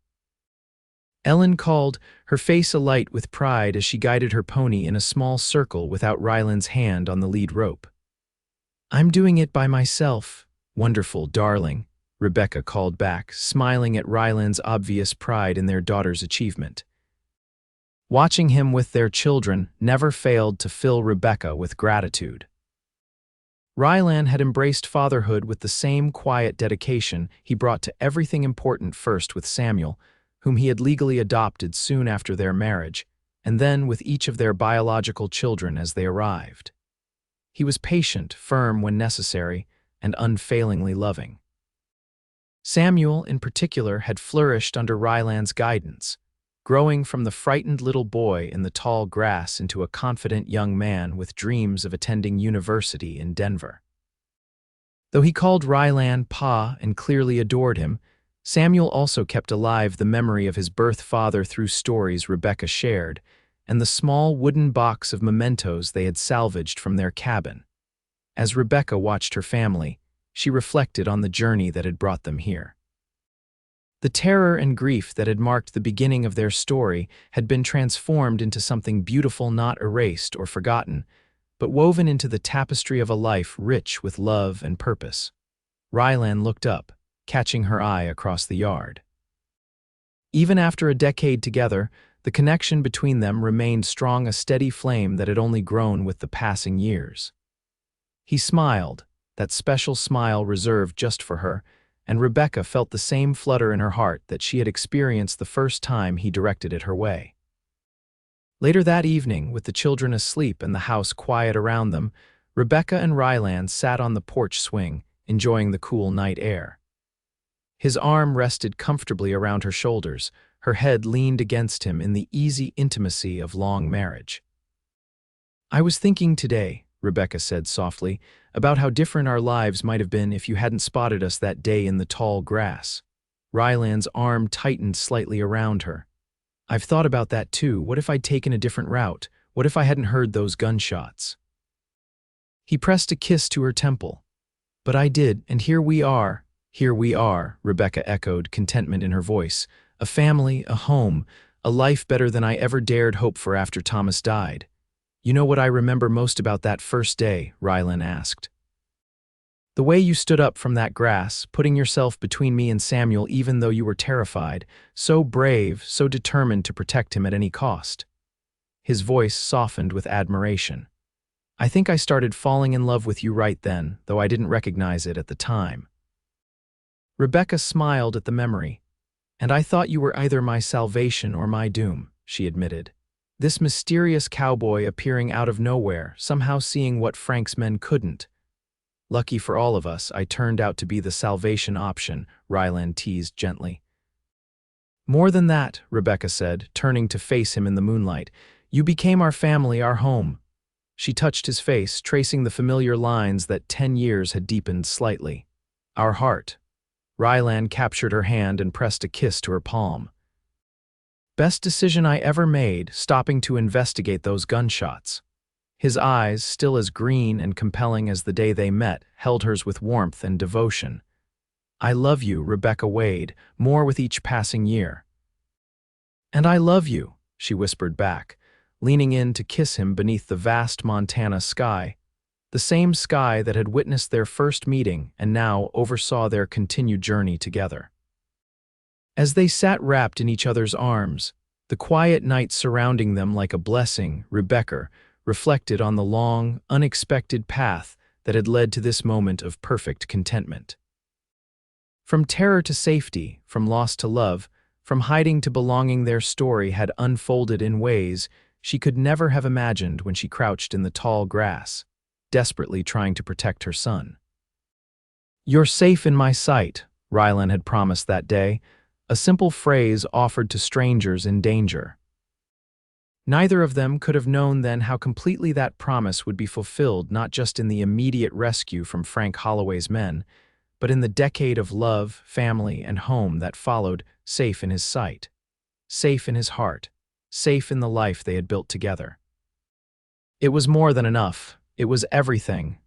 Ellen called, her face alight with pride as she guided her pony in a small circle without Rylan's hand on the lead rope. "I'm doing it by myself." "Wonderful, darling," Rebecca called back, smiling at Rylan's obvious pride in their daughter's achievement. Watching him with their children never failed to fill Rebecca with gratitude. Rylan had embraced fatherhood with the same quiet dedication he brought to everything important, first with Samuel, whom he had legally adopted soon after their marriage, and then with each of their biological children as they arrived. He was patient, firm when necessary, and unfailingly loving. Samuel, in particular, had flourished under Rylan's guidance, growing from the frightened little boy in the tall grass into a confident young man with dreams of attending university in Denver. Though he called Rylan Pa and clearly adored him, Samuel also kept alive the memory of his birth father through stories Rebecca shared and the small wooden box of mementos they had salvaged from their cabin. As Rebecca watched her family, she reflected on the journey that had brought them here. The terror and grief that had marked the beginning of their story had been transformed into something beautiful, not erased or forgotten, but woven into the tapestry of a life rich with love and purpose. Rylan looked up, catching her eye across the yard. Even after a decade together, the connection between them remained strong, a steady flame that had only grown with the passing years. He smiled, that special smile reserved just for her, and Rebecca felt the same flutter in her heart that she had experienced the first time he directed it her way. Later that evening, with the children asleep and the house quiet around them, Rebecca and Rylan sat on the porch swing, enjoying the cool night air. His arm rested comfortably around her shoulders, her head leaned against him in the easy intimacy of long marriage. "I was thinking today," Rebecca said softly, "about how different our lives might have been if you hadn't spotted us that day in the tall grass." Rylan's arm tightened slightly around her. "I've thought about that too. What if I'd taken a different route? What if I hadn't heard those gunshots?" He pressed a kiss to her temple. "But I did, and here we are." "Here we are," Rebecca echoed, contentment in her voice. "A family, a home, a life better than I ever dared hope for after Thomas died." "You know what I remember most about that first day?" Rylan asked. "The way you stood up from that grass, putting yourself between me and Samuel even though you were terrified, so brave, so determined to protect him at any cost." His voice softened with admiration. "I think I started falling in love with you right then, though I didn't recognize it at the time." Rebecca smiled at the memory. "And I thought you were either my salvation or my doom," she admitted. This mysterious cowboy appearing out of nowhere, somehow seeing what Frank's men couldn't. "Lucky for all of us, I turned out to be the salvation option," Rylan teased gently. "More than that," Rebecca said, turning to face him in the moonlight. "You became our family, our home." She touched his face, tracing the familiar lines that 10 years had deepened slightly. "Our heart." Rylan captured her hand and pressed a kiss to her palm. "Best decision I ever made, stopping to investigate those gunshots." His eyes, still as green and compelling as the day they met, held hers with warmth and devotion. "I love you, Rebecca Wade, more with each passing year." "And I love you," she whispered back, leaning in to kiss him beneath the vast Montana sky, the same sky that had witnessed their first meeting and now oversaw their continued journey together. As they sat wrapped in each other's arms, the quiet night surrounding them like a blessing, Rebecca reflected on the long, unexpected path that had led to this moment of perfect contentment. From terror to safety, from loss to love, from hiding to belonging, their story had unfolded in ways she could never have imagined when she crouched in the tall grass, desperately trying to protect her son. "You're safe in my sight," Rylan had promised that day, a simple phrase offered to strangers in danger. Neither of them could have known then how completely that promise would be fulfilled, not just in the immediate rescue from Frank Holloway's men, but in the decade of love, family, and home that followed, safe in his sight, safe in his heart, safe in the life they had built together. It was more than enough. It was everything,